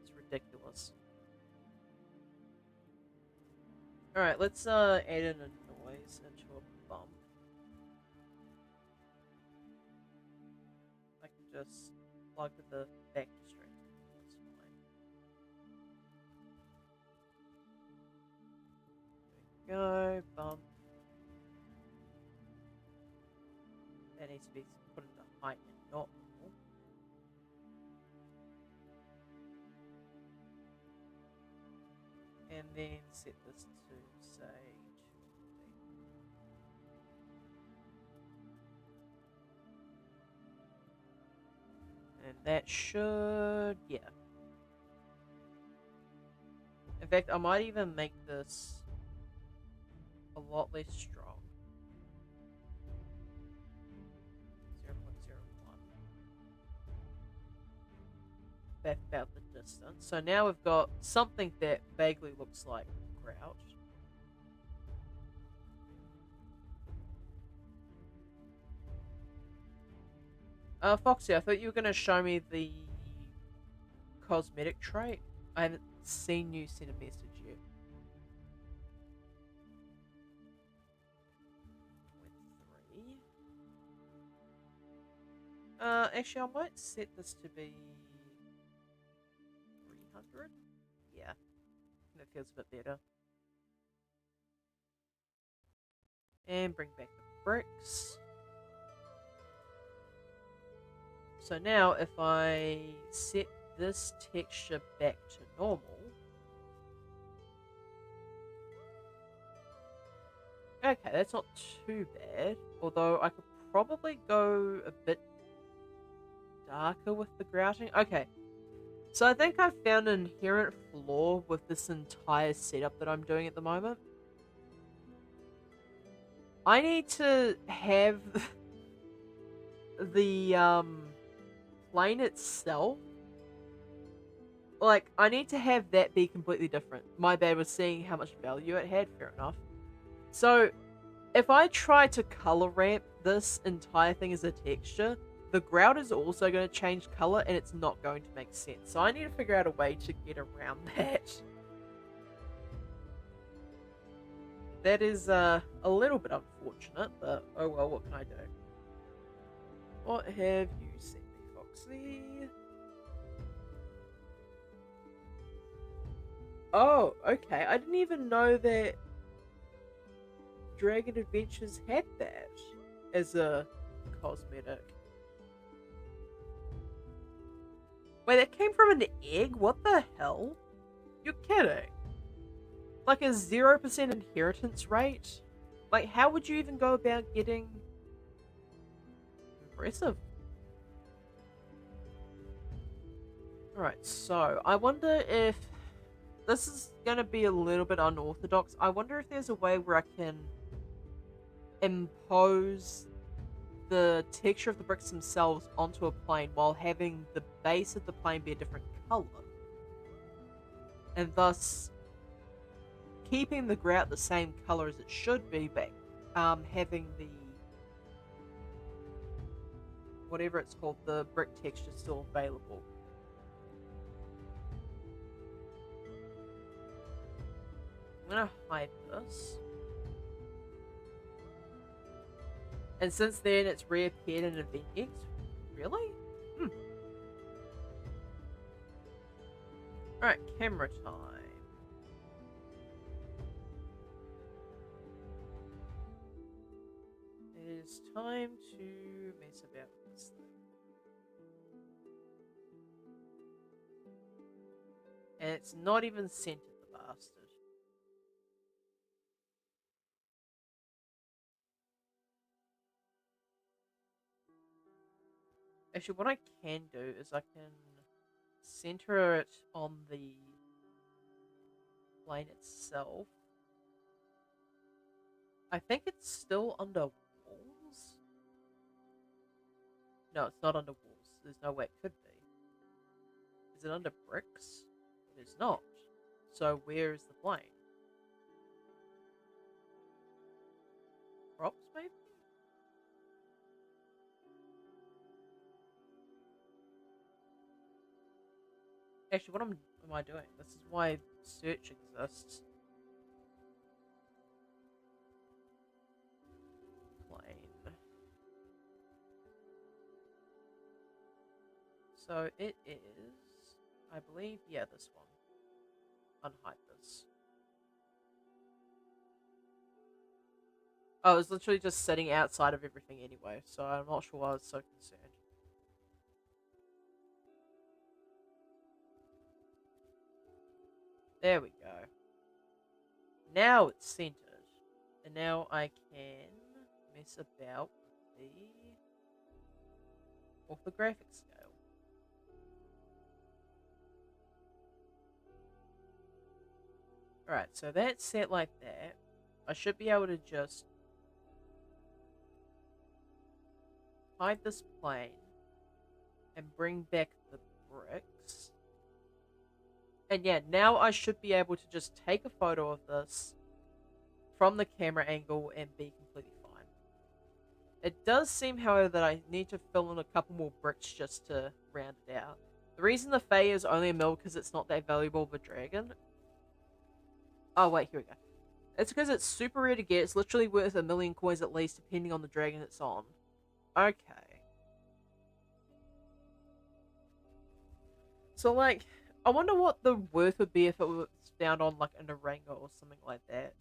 It's ridiculous. Alright, let's add in a noise into a bump. I can just plug the vector string. That's fine. There we go, bump. That needs to be put into height and not normal. And then set this to say 250. And that should, yeah. In fact, I might even make this a lot less strong. 0.01. That's about the distance. So now we've got something that vaguely looks like grout. Foxy, I thought you were going to show me the cosmetic trait. I haven't seen you send a message yet. 0.3. Actually, I might set this to be 300. Yeah, that feels a bit better. And bring back the bricks. So now if I set this texture back to normal, okay, that's not too bad, although I could probably go a bit darker with the grouting. Okay, so I think I've found an inherent flaw with this entire setup that I'm doing at the moment. I need to have the plane itself Like, I need to have that be completely different. My bad was seeing how much value it had, fair enough. So, if I try to color ramp this entire thing as a texture, the grout is also going to change color and it's not going to make sense. So I need to figure out a way to get around that. That is a little bit unfortunate, but oh well, what can I do? What have you sent me, Foxy? Oh, okay. I didn't even know that Dragon Adventures had that as a cosmetic. Wait, that came from an egg? What the hell? You're kidding. Like a 0% inheritance rate? Like, how would you even go about getting... Impressive. Alright, so I wonder if... This is going to be a little bit unorthodox. I wonder if there's a way where I can impose the texture of the bricks themselves onto a plane while having the base of the plane be a different color. And thus keeping the grout the same color as it should be, but having the... whatever it's called, the brick texture still available. I'm gonna hide this. And since then, it's reappeared in Event X. Really? Alright, camera time. It is time to mess about with this thing. And it's not even centered, the bastard. Actually, what I can do is I can center it on the plane itself. I think it's still under walls. No, it's not under walls. There's no way it could be. Is it under bricks? It is not. So where is the plane? Props, maybe? Actually, what am I doing? This is why search exists. Plane. So it is, I believe, yeah, this one. Unhide this. Oh, it was literally just sitting outside of everything anyway, so I'm not sure why I was so concerned. There we go. Now it's centered. And now I can mess about with the orthographic scale. Alright, so that's set like that. I should be able to just hide this plane and bring back the bricks. And yeah, now I should be able to just take a photo of this from the camera angle and be completely fine. It does seem, however, that I need to fill in a couple more bricks just to round it out. The reason the Fae is only a mil because it's not that valuable of a dragon. Oh wait, here we go. It's because it's super rare to get. It's literally worth 1,000,000 coins at least, depending on the dragon it's on. Okay. So, like, I wonder what the worth would be if it was found on, like, an Oranga or something like that.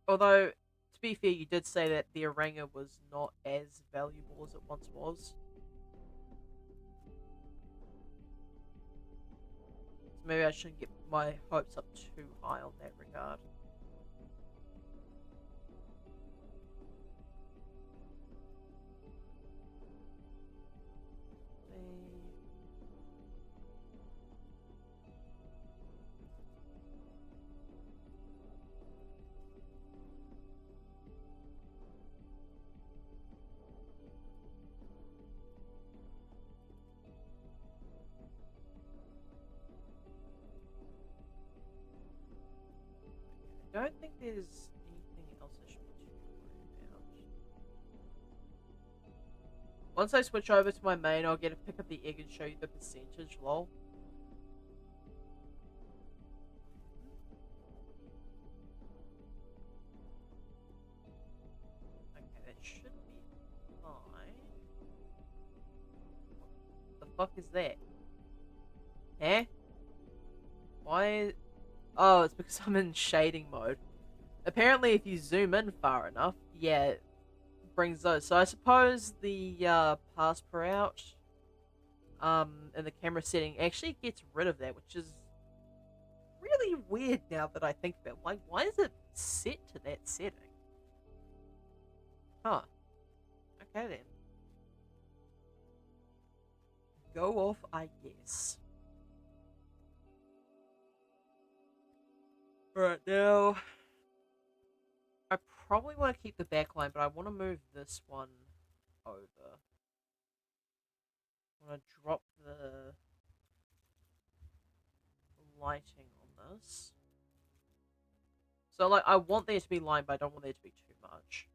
Although, to be fair, you did say that the Oranga was not as valuable as it once was. So maybe I shouldn't get my hopes up too high on that regard. there's anything else I should be too worried about. Once I switch over to my main, I'll get to pick up the egg and show you the percentage, lol. Okay, that should be fine. What the fuck is that? Eh? Why? Oh, it's because I'm in shading mode. Apparently, if you zoom in far enough, yeah, it brings those. So I suppose the pass per out and the camera setting actually gets rid of that, which is really weird now that I think about it. Like, why is it set to that setting? Huh. Okay then. Go off, I guess. Alright, now I probably want to keep the backline, but I want to move this one over. I want to drop the lighting on this. So, like, I want there to be line, but I don't want there to be too much.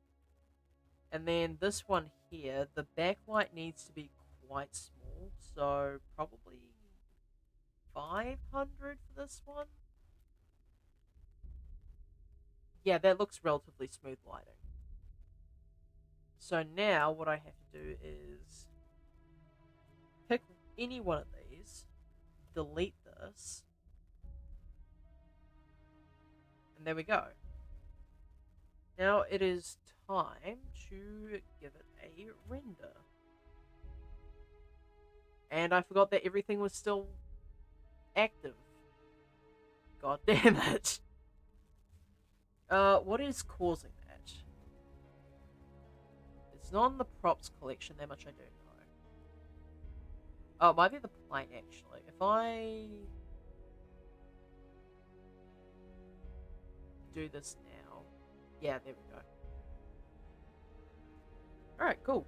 And then this one here, the backlight needs to be quite small, so probably 500 for this one. Yeah, that looks relatively smooth lighting. So now what I have to do is pick any one of these, delete this, and there we go. Now it is time to give it a render. And I forgot that everything was still active. God damn it. What is causing that? It's not in the props collection, that much I do know. Oh, it might be the plane, actually. If I do this now. Yeah, there we go. Alright, cool.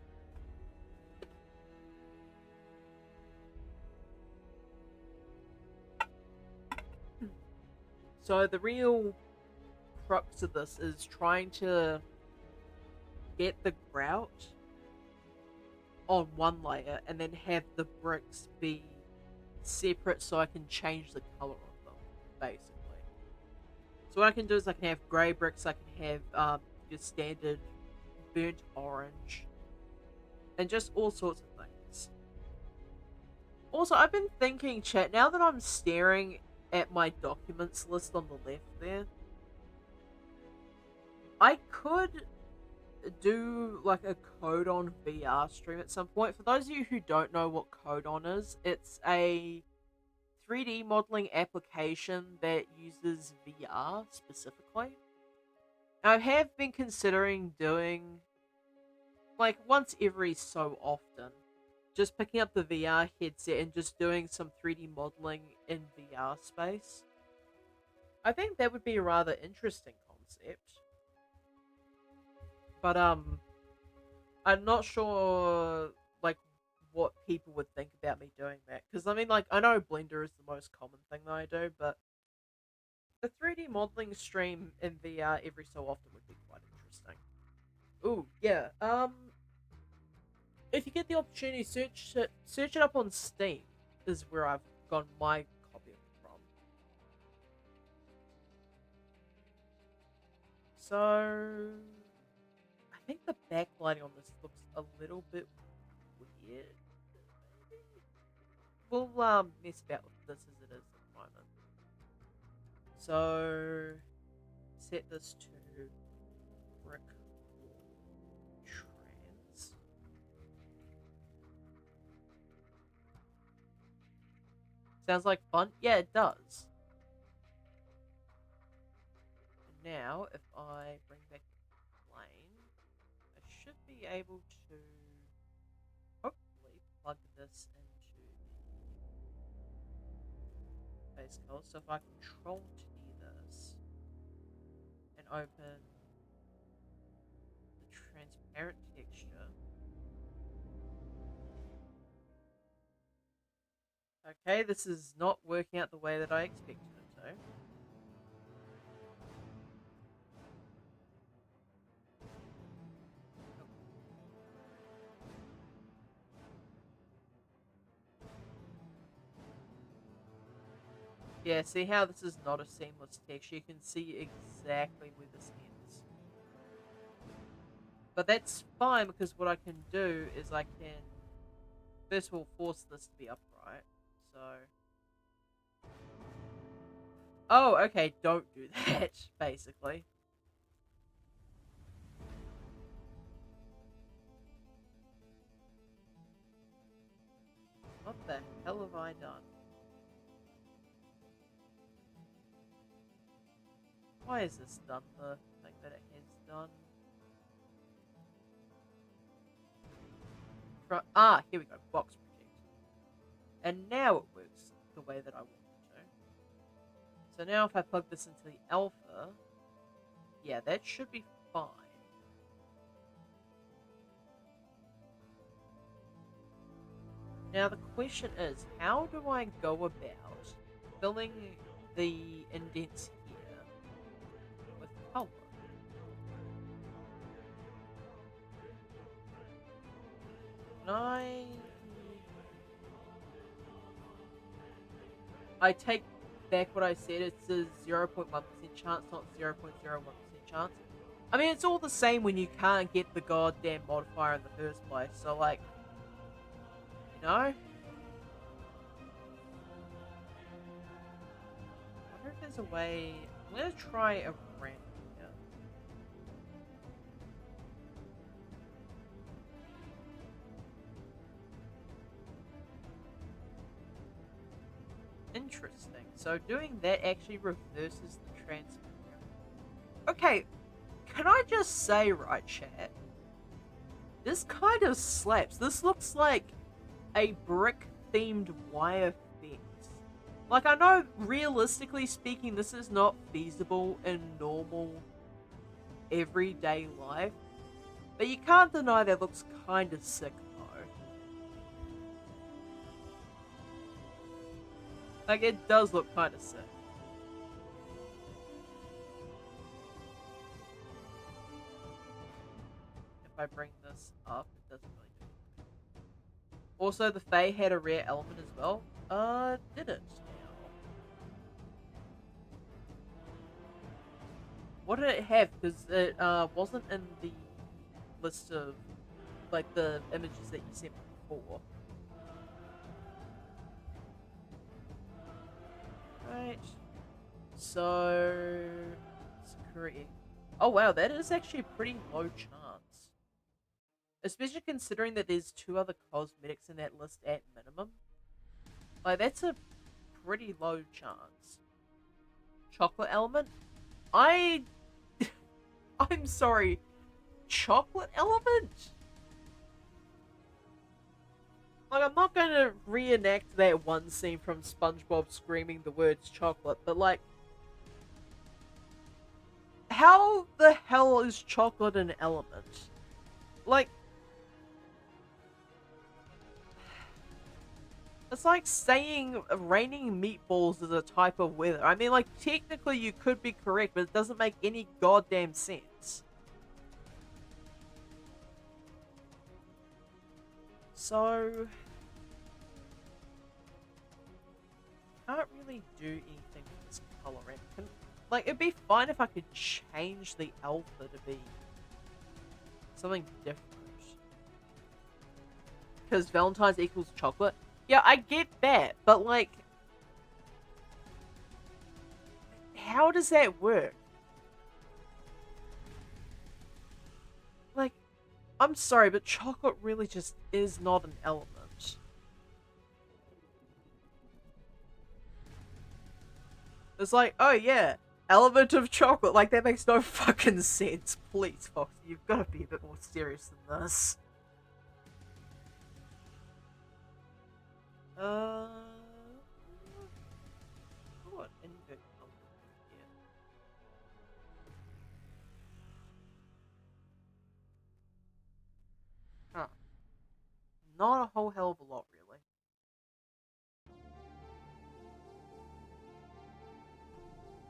So the real crux of this is trying to get the grout on one layer and then have the bricks be separate so I can change the color of them, basically. So what I can do is I can have grey bricks, I can have your standard burnt orange, and just all sorts of things. Also, I've been thinking, chat, now that I'm staring at my documents list on the left there, I could do like a Codon VR stream at some point. For those of you who don't know what Codon is, it's a 3D modeling application that uses VR specifically. I have been considering doing, like, once every so often, just picking up the VR headset and just doing some 3D modeling in VR space. I think that would be a rather interesting concept. But, I'm not sure, like, what people would think about me doing that. Because, I mean, like, I know Blender is the most common thing that I do, but a 3D modeling stream in VR every so often would be quite interesting. Ooh, yeah. If you get the opportunity, search it up on Steam, is where I've got my copy of it from. So, I think the backlighting on this looks a little bit weird. Maybe? We'll mess about with this as it is at the moment. So, set this to brick trans. Sounds like fun? Yeah, it does. And now, if I bring back the plane, I should be able to hopefully plug this into the base color. So if I control T this and open the transparent texture, okay, this is not working out the way that I expected it to. Yeah, see how this is not a seamless texture? You can see exactly where this ends. But that's fine because what I can do is I can first of all force this to be upright. So oh, okay, don't do that, basically. What the hell have I done? Why is this done the thing that it has done? Ah, here we go, box protect. And now it works the way that I want it to. So now if I plug this into the alpha, yeah, that should be fine. Now the question is, how do I go about filling the indents here with color? Can I take back what I said, it's a 0.1% chance, not 0.01% chance. I mean, it's all the same when you can't get the goddamn modifier in the first place, so like, you know? I wonder if there's a way. I'm gonna try a ramp here. Interesting. So doing that actually reverses the transfer. Okay, can I just say, right, chat? This kind of slaps. This looks like a brick-themed wire fence. Like, I know, realistically speaking, this is not feasible in normal, everyday life. But you can't deny that looks kind of sick, though. Like, it does look kind of sick. If I bring this up, it doesn't really do it. Also, the Fae had a rare element as well. Did it now? What did it have? Because it wasn't in the list of like the images that you sent me before. Right. So security. Oh wow, that is actually a pretty low chance. Especially considering that there's 2 other cosmetics in that list at minimum. Like that's a pretty low chance. Chocolate element? I'm sorry. Chocolate element? Like, I'm not gonna reenact that one scene from SpongeBob screaming the words chocolate, but like, how the hell is chocolate an element? Like, it's like saying raining meatballs is a type of weather. I mean, like, technically you could be correct, but it doesn't make any goddamn sense. So, can't really do anything with this coloring. Like, it'd be fine if I could change the alpha to be something different. Because Valentine's equals chocolate. Yeah, I get that, but like, how does that work? Like, I'm sorry, but chocolate really just is not an element. It's like, oh yeah, element of chocolate. Like, that makes no fucking sense. Please, Fox, you've got to be a bit more serious than this. What invert color here? Huh. Not a whole hell of a lot, really.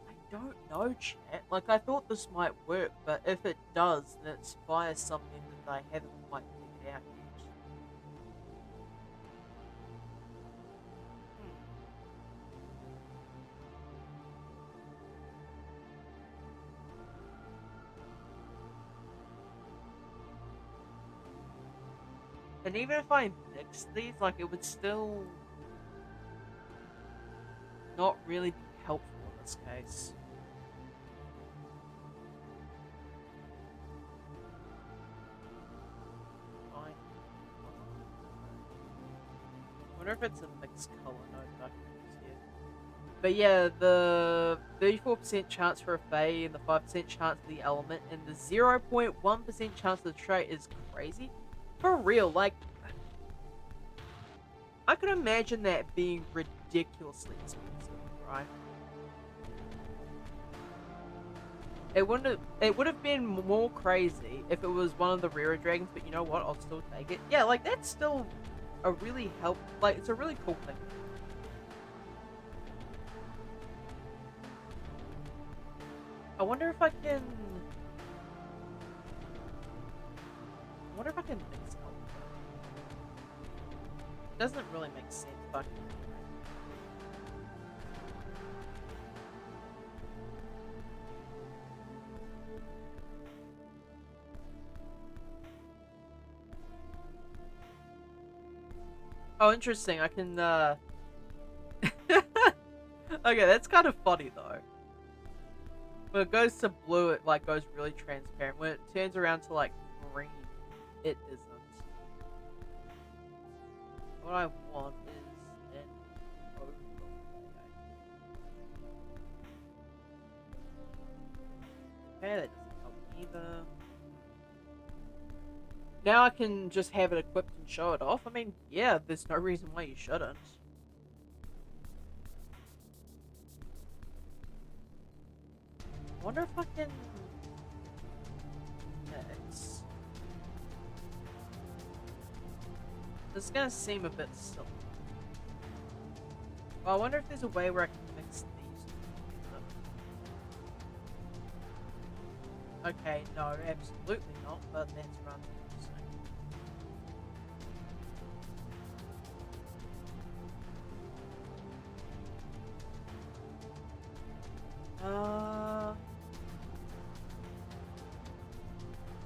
I don't know, chat. Like, I thought this might work, but if it does, then it's via some method that I haven't quite figured out yet. And even if I mix these, like, it would still not really be helpful in this case. Fine. I wonder if it's a mixed color node that I can use here. But yeah, the 34% chance for a Fae and the 5% chance for the element and the 0.1% chance of the trait is crazy. For real, like, I could imagine that being ridiculously expensive, right? It would have been more crazy if it was one of the rarer dragons, but you know what? I'll still take it. Yeah, like, that's still a really like, it's a really cool thing. I wonder if I can mix color. It doesn't really make sense, but oh, interesting. I can okay, that's kind of funny though. When it goes to blue, it like goes really transparent. When it turns around to like green, it isn't. What I want is an overlay. Okay, that doesn't help either. Now I can just have it equipped and show it off. I mean, yeah, there's no reason why you shouldn't. I wonder if I can mix. This is gonna seem a bit silly. Well, I wonder if there's a way where I can mix these two. Okay, no, absolutely not, but that's rather interesting.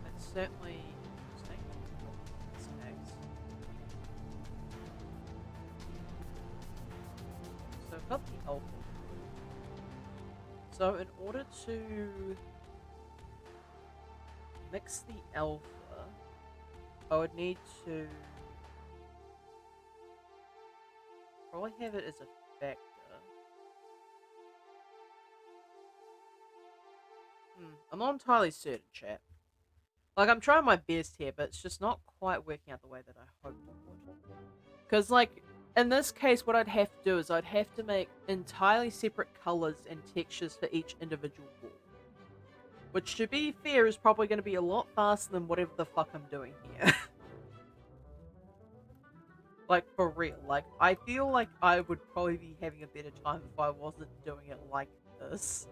That's certainly interesting. In this case. So I've got the alpha. So in order to mix the alpha, I would need to probably have it as a factor. I'm not entirely certain, chat. Like, I'm trying my best here, but it's just not quite working out the way that I hoped it would. Because, like, in this case, what I'd have to do is I'd have to make entirely separate colors and textures for each individual wall. Which, to be fair, is probably going to be a lot faster than whatever the fuck I'm doing here. Like, for real. Like, I feel like I would probably be having a better time if I wasn't doing it like this.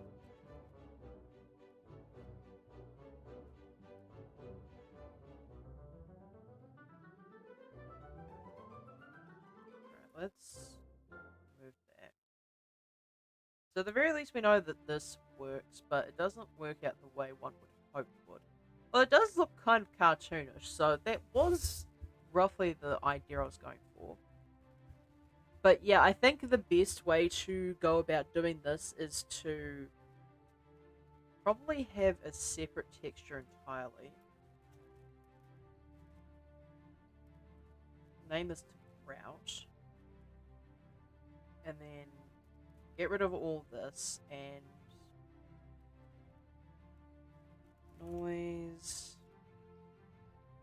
Alright, let's move that. So at the very least we know that this works, but it doesn't work out the way one would hope it would. Well, it does look kind of cartoonish, so that was roughly the idea I was going for. But yeah, I think the best way to go about doing this is to probably have a separate texture entirely. Name this to grout. And then get rid of all this and noise.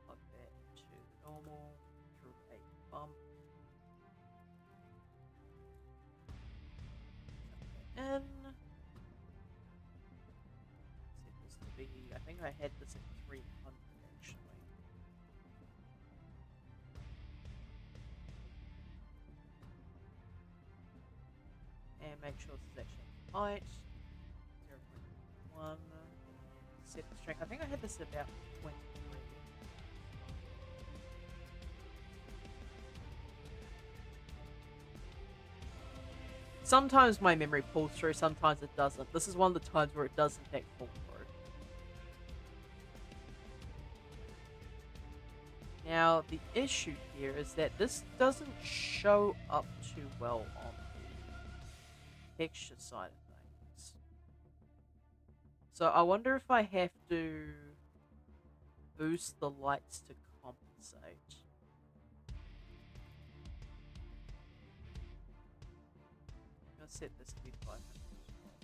Plug that to normal through a bump. And set this to be, I think I had this at 300 actually. And make sure this is actually height. 0.1. Set the strength. I think I had this at about 23. Sometimes my memory pulls through, sometimes it doesn't. This is one of the times where it does in fact pull through. Now, the issue here is that this doesn't show up too well on the texture side of things. So I wonder if I have to boost the lights to compensate. I'm gonna set this to be 500 as well.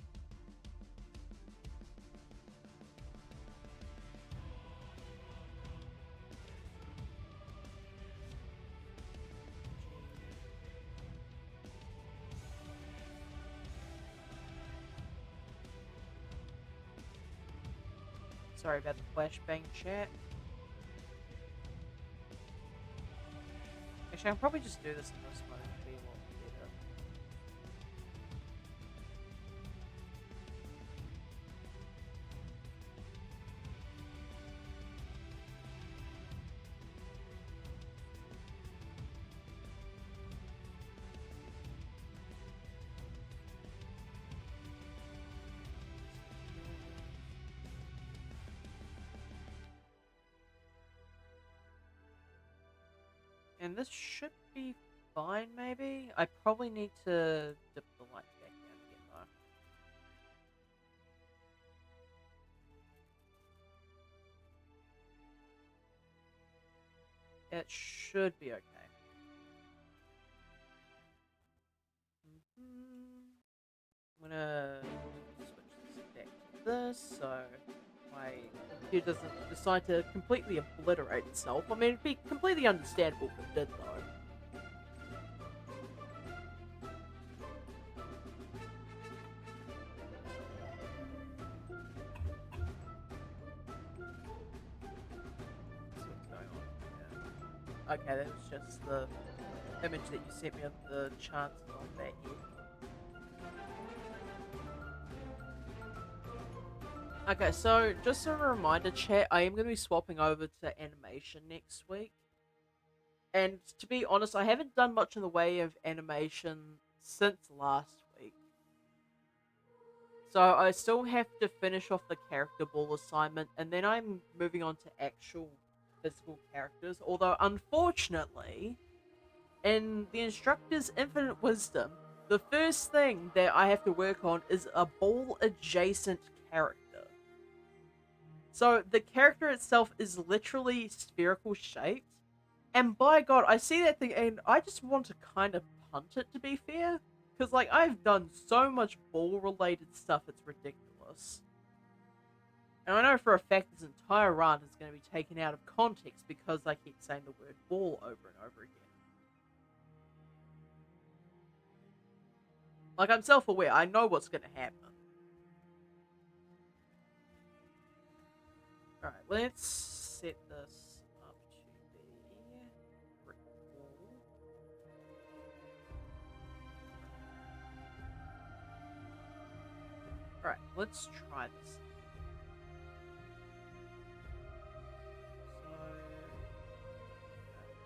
Sorry about the flashbang chat. Actually, I'll probably just do this in this mode to be a lot better. And this should be fine, maybe? I probably need to dip the lights back down again, though. It should be okay. I'm gonna switch this back to this, so my computer doesn't decide to completely obliterate itself. I mean, it'd be completely understandable if it did, though. What's going on here? Okay, that was just the image that you sent me of the chances on that here. Okay, so just a reminder, chat, I am going to be swapping over to animation next week. And to be honest, I haven't done much in the way of animation since last week. So I still have to finish off the character ball assignment, and then I'm moving on to actual physical characters. Although, unfortunately, in the instructor's infinite wisdom, the first thing that I have to work on is a ball-adjacent character. So the character itself is literally spherical shaped. And by God, I see that thing and I just want to kind of punt it, to be fair. Because, like, I've done so much ball-related stuff, it's ridiculous. And I know for a fact this entire run is going to be taken out of context because I keep saying the word ball over and over again. Like, I'm self-aware. I know what's going to happen. Alright, let's set this up to be brick wall. Alright, let's try this.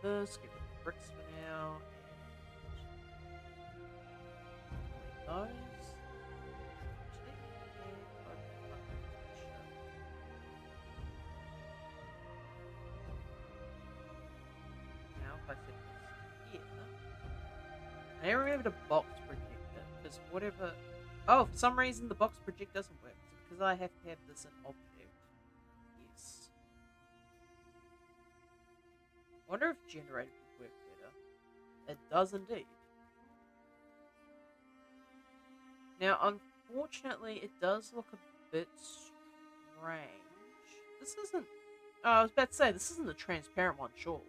So, this, get rid of the bricks for now, and those. I remember the box projector, because whatever... Oh, for some reason the box project doesn't work. It's because I have to have this an object. Yes. I wonder if generator would work better. It does indeed. Now, unfortunately, it does look a bit strange. This isn't... Oh, I was about to say, this isn't the transparent one, surely.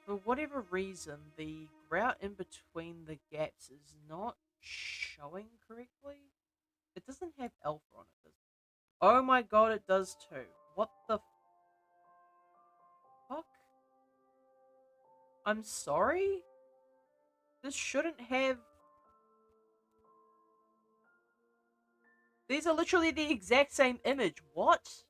For whatever reason, the grout in between the gaps is not showing correctly. It doesn't have alpha on it, does it? Oh my God, it does too. What the fuck? I'm sorry? This shouldn't have... These are literally the exact same image. What?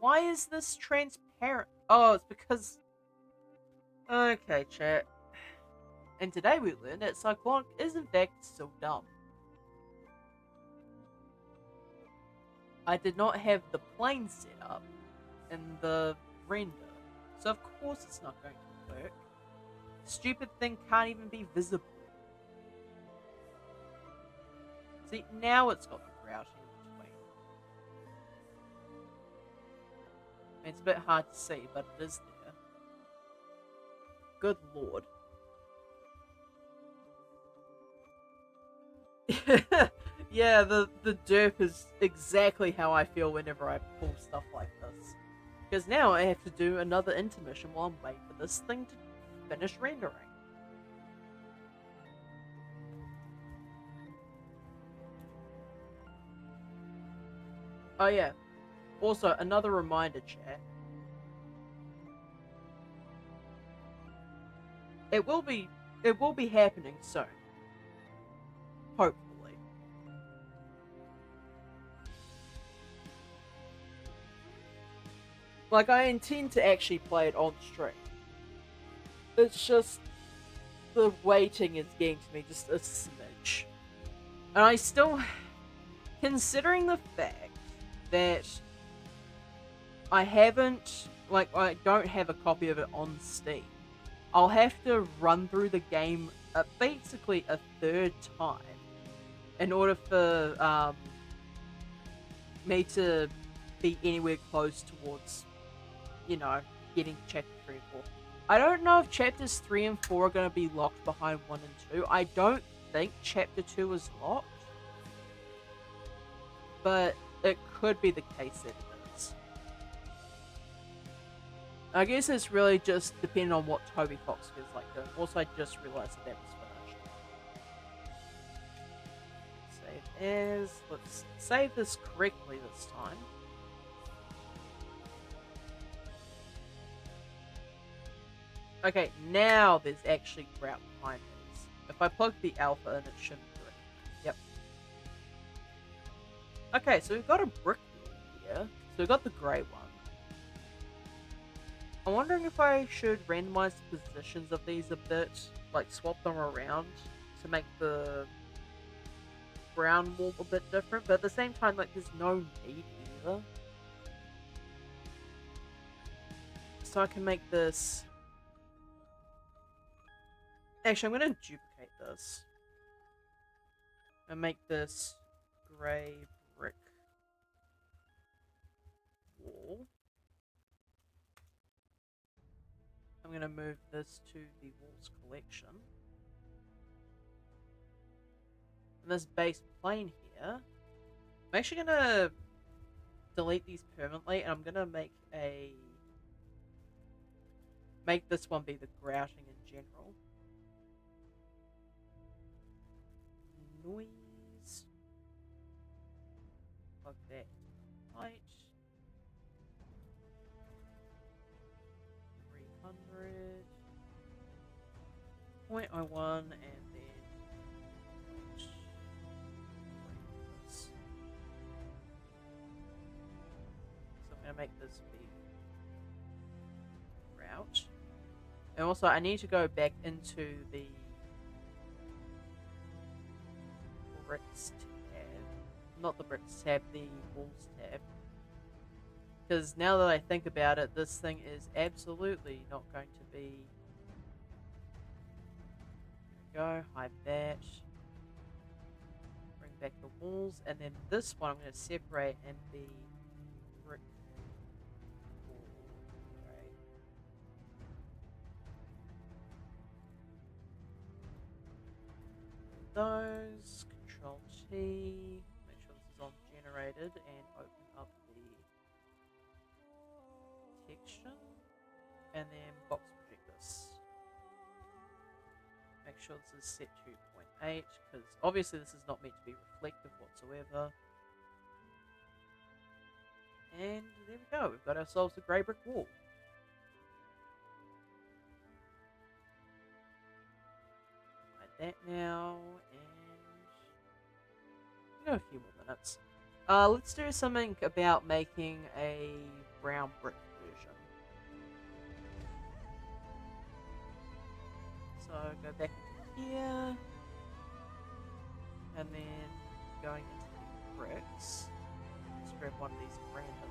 Why is this transparent? Oh, it's because... Okay, chat. And today we learned that Cyclonic is in fact still dumb. I did not have the plane set up in the render, so of course it's not going to work. Stupid thing can't even be visible. See, now it's got the grouting in between. It's a bit hard to see, but it is there. Good lord. Yeah, the derp is exactly how I feel whenever I pull stuff like this. Because now I have to do another intermission while I'm waiting for this thing to finish rendering. Oh yeah. Also, another reminder, chat. It will be happening soon. Hopefully. Like, I intend to actually play it on stream. It's just the waiting is getting to me just a smidge. And I still, considering the fact that I don't have a copy of it on Steam, I'll have to run through the game basically a third time in order for me to be anywhere close towards, getting chapter 3 and 4. I don't know if chapters 3 and 4 are going to be locked behind 1 and 2. I don't think chapter 2 is locked, but it could be the case that it is. I guess it's really just depending on what Toby Fox feels like doing. Also, I just realized that was finished. Save as. Let's save this correctly this time. Okay, now there's actually grout behind these. If I plug the alpha in, it shouldn't do anything. Yep. Okay, so we've got a brick wall here. So we've got the grey one. I'm wondering if I should randomize the positions of these a bit, like swap them around to make the brown wall a bit different, but at the same time, like, there's no need either. So I can make this... Actually, I'm going to duplicate this and make this grey brick wall. I'm going to move this to the walls collection. And this base plane here, I'm actually going to delete these permanently, and I'm going to make this one be the grouting in general. Noise. Plug that light. 300. 0.01 and then so I'm gonna make this be route. And also I need to go back into the bricks tab. Not the bricks tab, the walls tab. Because now that I think about it, this thing is absolutely not going to be... There we go, hide that. Bring back the walls, and then this one I'm going to separate and be brick wall. Those, Control T, make sure this is on generated, and open up the texture, and then box project this. Make sure this is set to 0.8, because obviously this is not meant to be reflective whatsoever. And there we go, we've got ourselves a grey brick wall. That now, and we got a few more minutes. Let's do something about making a brown brick version. So go back into here, and then going into the bricks. Let's grab one of these at random.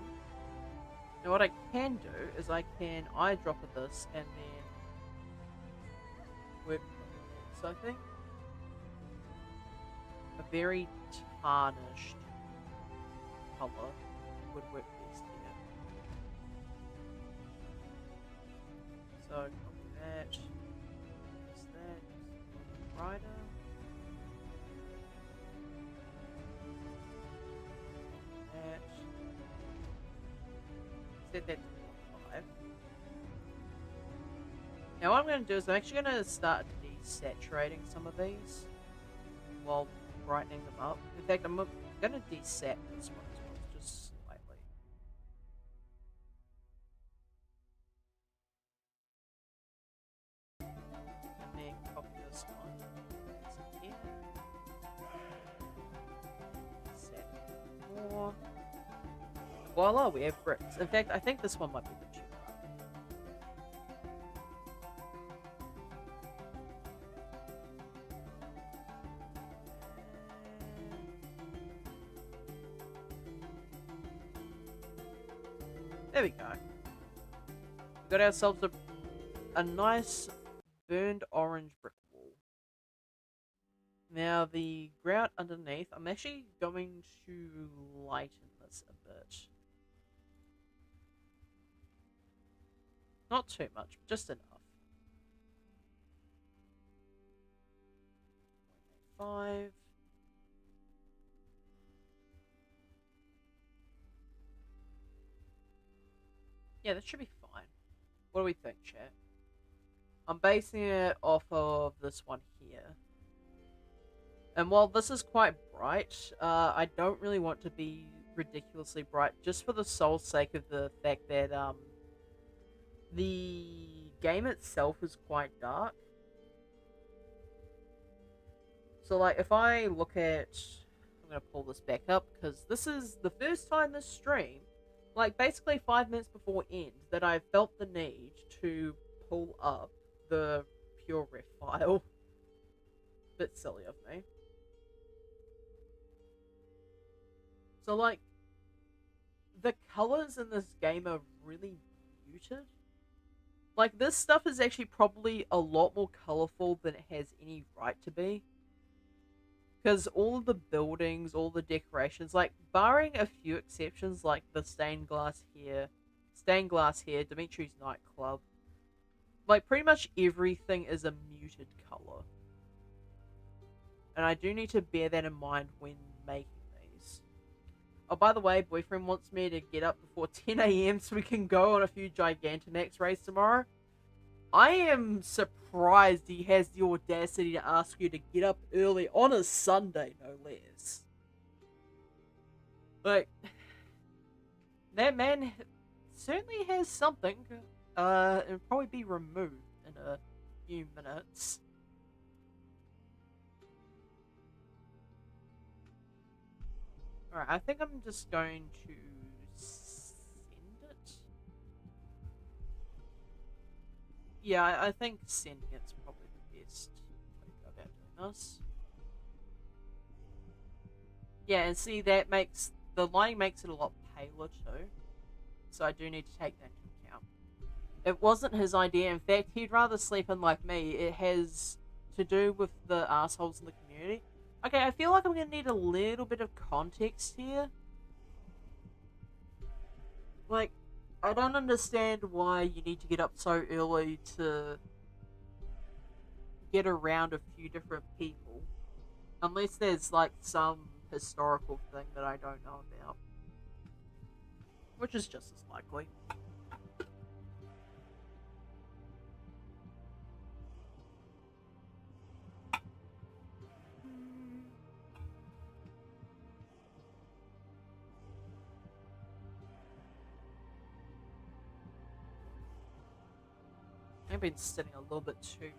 Now what I can do is I can eyedropper this and then work on this, I think. A very tarnished color would work best here. So copy that. Use that. Brighter. That. Set that to 5. Now what I'm going to do is I'm actually going to start desaturating some of these while brightening them up. In fact, I'm going to desat this one as well, just slightly. And then copy this one. Paste it here. Set more. Voila, we have bricks. In fact, I think this one might be the cheaper. There we go. We got ourselves a nice burned orange brick wall. Now the ground underneath, I'm actually going to lighten this a bit. Not too much, just enough. 5. Yeah, that should be fine. What do we think, chat? I'm basing it off of this one here. And while this is quite bright, I don't really want to be ridiculously bright, just for the sole sake of the fact that the game itself is quite dark. So like if I look at, I'm going to pull this back up because this is the first time this stream, like basically 5 minutes before end, that I felt the need to pull up the PureRef file. Bit silly of me. So like, the colors in this game are really muted. Like, this stuff is actually probably a lot more colorful than it has any right to be. Because all of the buildings, all the decorations, like, barring a few exceptions, like the stained glass here, Dimitri's nightclub, like, pretty much everything is a muted color. And I do need to bear that in mind when making these. Oh, by the way, boyfriend wants me to get up before 10 AM so we can go on a few Gigantamax raids tomorrow. I am surprised he has the audacity to ask you to get up early on a Sunday, no less. Like, that man certainly has something. It'll probably be removed in a few minutes. Alright, I think I'm just going to send it. Yeah, I think sending it's probably the best way to go about doing this. Yeah, and see, that makes the lighting makes it a lot paler too. So I do need to take that into account. It wasn't his idea. In fact, he'd rather sleep in like me. It has to do with the assholes in the community. Okay, I feel like I'm going to need a little bit of context here. Like, I don't understand why you need to get up so early to get around a few different people. Unless there's, like, some historical thing that I don't know about. Which is just as likely. I've been sitting a little bit too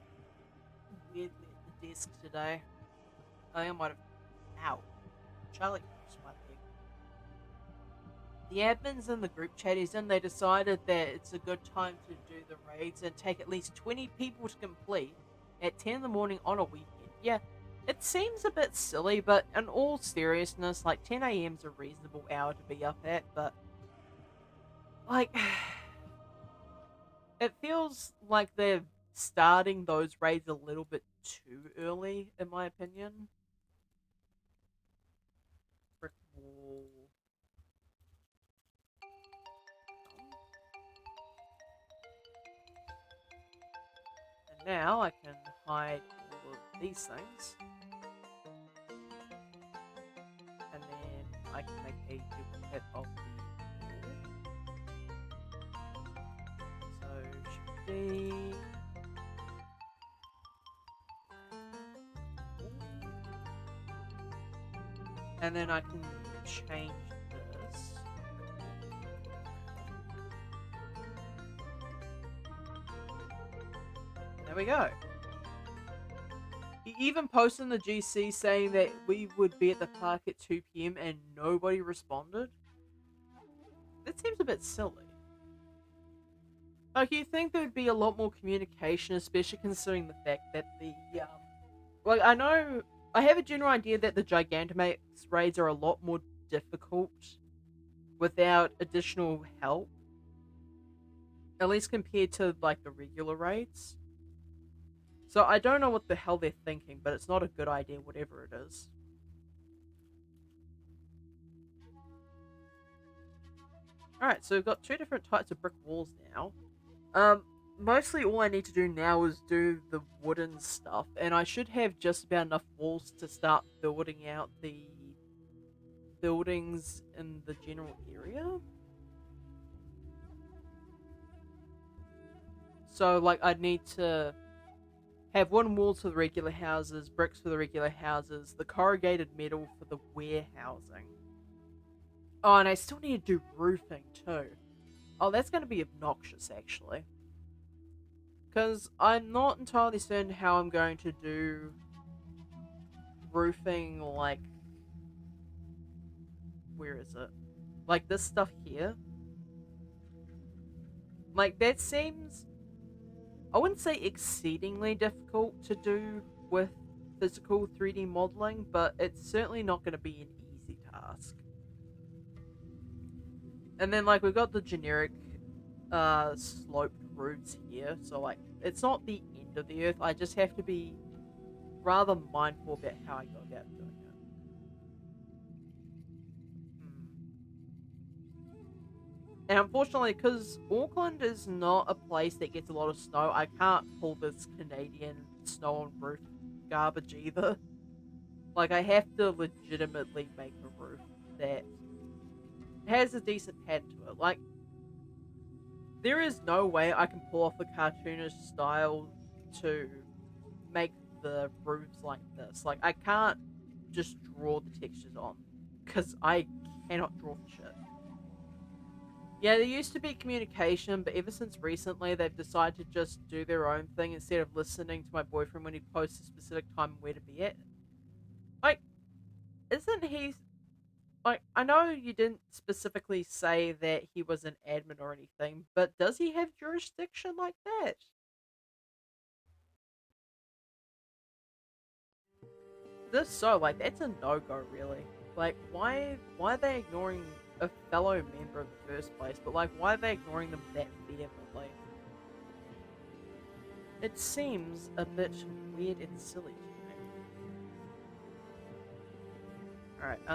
weirdly at the desk today. I think I might have... Ow. Charlie pushed my leg. The admins in the group chat is in, they decided that it's a good time to do the raids and take at least 20 people to complete at 10 in the morning on a weekend. Yeah, It seems a bit silly, but in all seriousness, like 10 a.m. is a reasonable hour to be up at, but like it feels like they're starting those raids a little bit too early, in my opinion. Brick wall. And now I can hide all of these things. And then I can make a duplicate of the wall. So should be and then I can change this. There we go. He even posted in the GC saying that we would be at the park at 2 p.m. and nobody responded. That seems a bit silly. Like, you think there would be a lot more communication, especially considering the fact that like, I know, I have a general idea that the Gigantamax raids are a lot more difficult without additional help. At least compared to, like, the regular raids. So I don't know what the hell they're thinking, but it's not a good idea, whatever it is. Alright, so we've got two different types of brick walls now. Mostly all I need to do now is do the wooden stuff, and I should have just about enough walls to start building out the buildings in the general area. So, like, I'd need to have wooden walls for the regular houses, bricks for the regular houses, the corrugated metal for the warehousing. Oh, and I still need to do roofing too. Oh, that's going to be obnoxious, actually. Because I'm not entirely certain how I'm going to do roofing, like... Where is it? Like, this stuff here. Like, that seems... I wouldn't say exceedingly difficult to do with physical 3D modeling, but it's certainly not going to be an easy task. And then, like, we've got the generic sloped roofs here, so, like, it's not the end of the earth. I just have to be rather mindful about how I go about doing it. And unfortunately, because Auckland is not a place that gets a lot of snow, I can't pull this Canadian snow on roof garbage either. Like, I have to legitimately make a roof that has a decent pattern to it. Like, there is no way I can pull off the cartoonish style to make the roofs like this. Like, I can't just draw the textures on, because I cannot draw for shit. Yeah, there used to be communication, but ever since recently, they've decided to just do their own thing instead of listening to my boyfriend when he posts a specific time where to be at. Like, isn't he... Like, I know you didn't specifically say that he was an admin or anything, but does he have jurisdiction like that? This so, like, that's a no-go, really. Like, why are they ignoring a fellow member in the first place? But, like, why are they ignoring them that vehemently? It seems a bit weird and silly to me. Alright,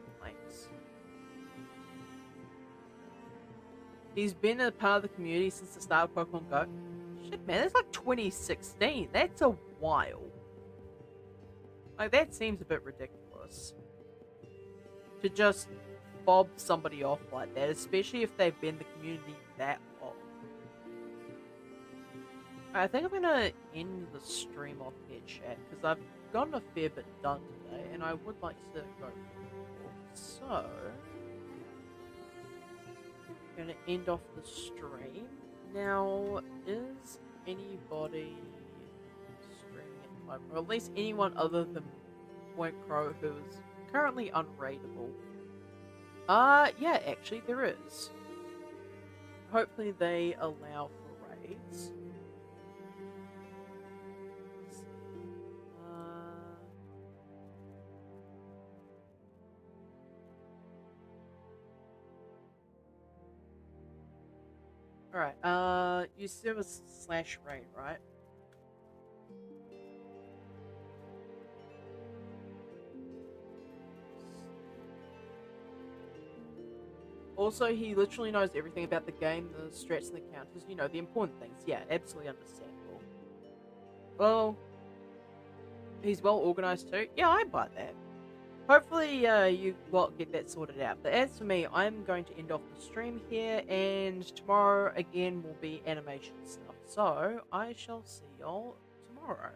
complaints. He's been a part of the community since the start of Pokemon Go. Shit, man, that's like 2016. That's a while. Like, that seems a bit ridiculous. To just fob somebody off like that, especially if they've been in the community that long. I think I'm gonna end the stream off here, chat, because I've gotten a fair bit done today, and I would like to go for a walk. So, I'm gonna end off the stream. Now, is anybody streaming at the moment, or at least anyone other than Point Crow who is currently unraidable? Yeah, actually there is. Hopefully they allow for raids. Alright, you serve a slash raid, right? Also, he literally knows everything about the game, the strats and the counters, you know, the important things. Yeah, absolutely understandable. Well, he's well organized too. Yeah, I buy that. Hopefully, you get that sorted out. But as for me, I'm going to end off the stream here, and tomorrow again will be animation stuff. So I shall see y'all tomorrow.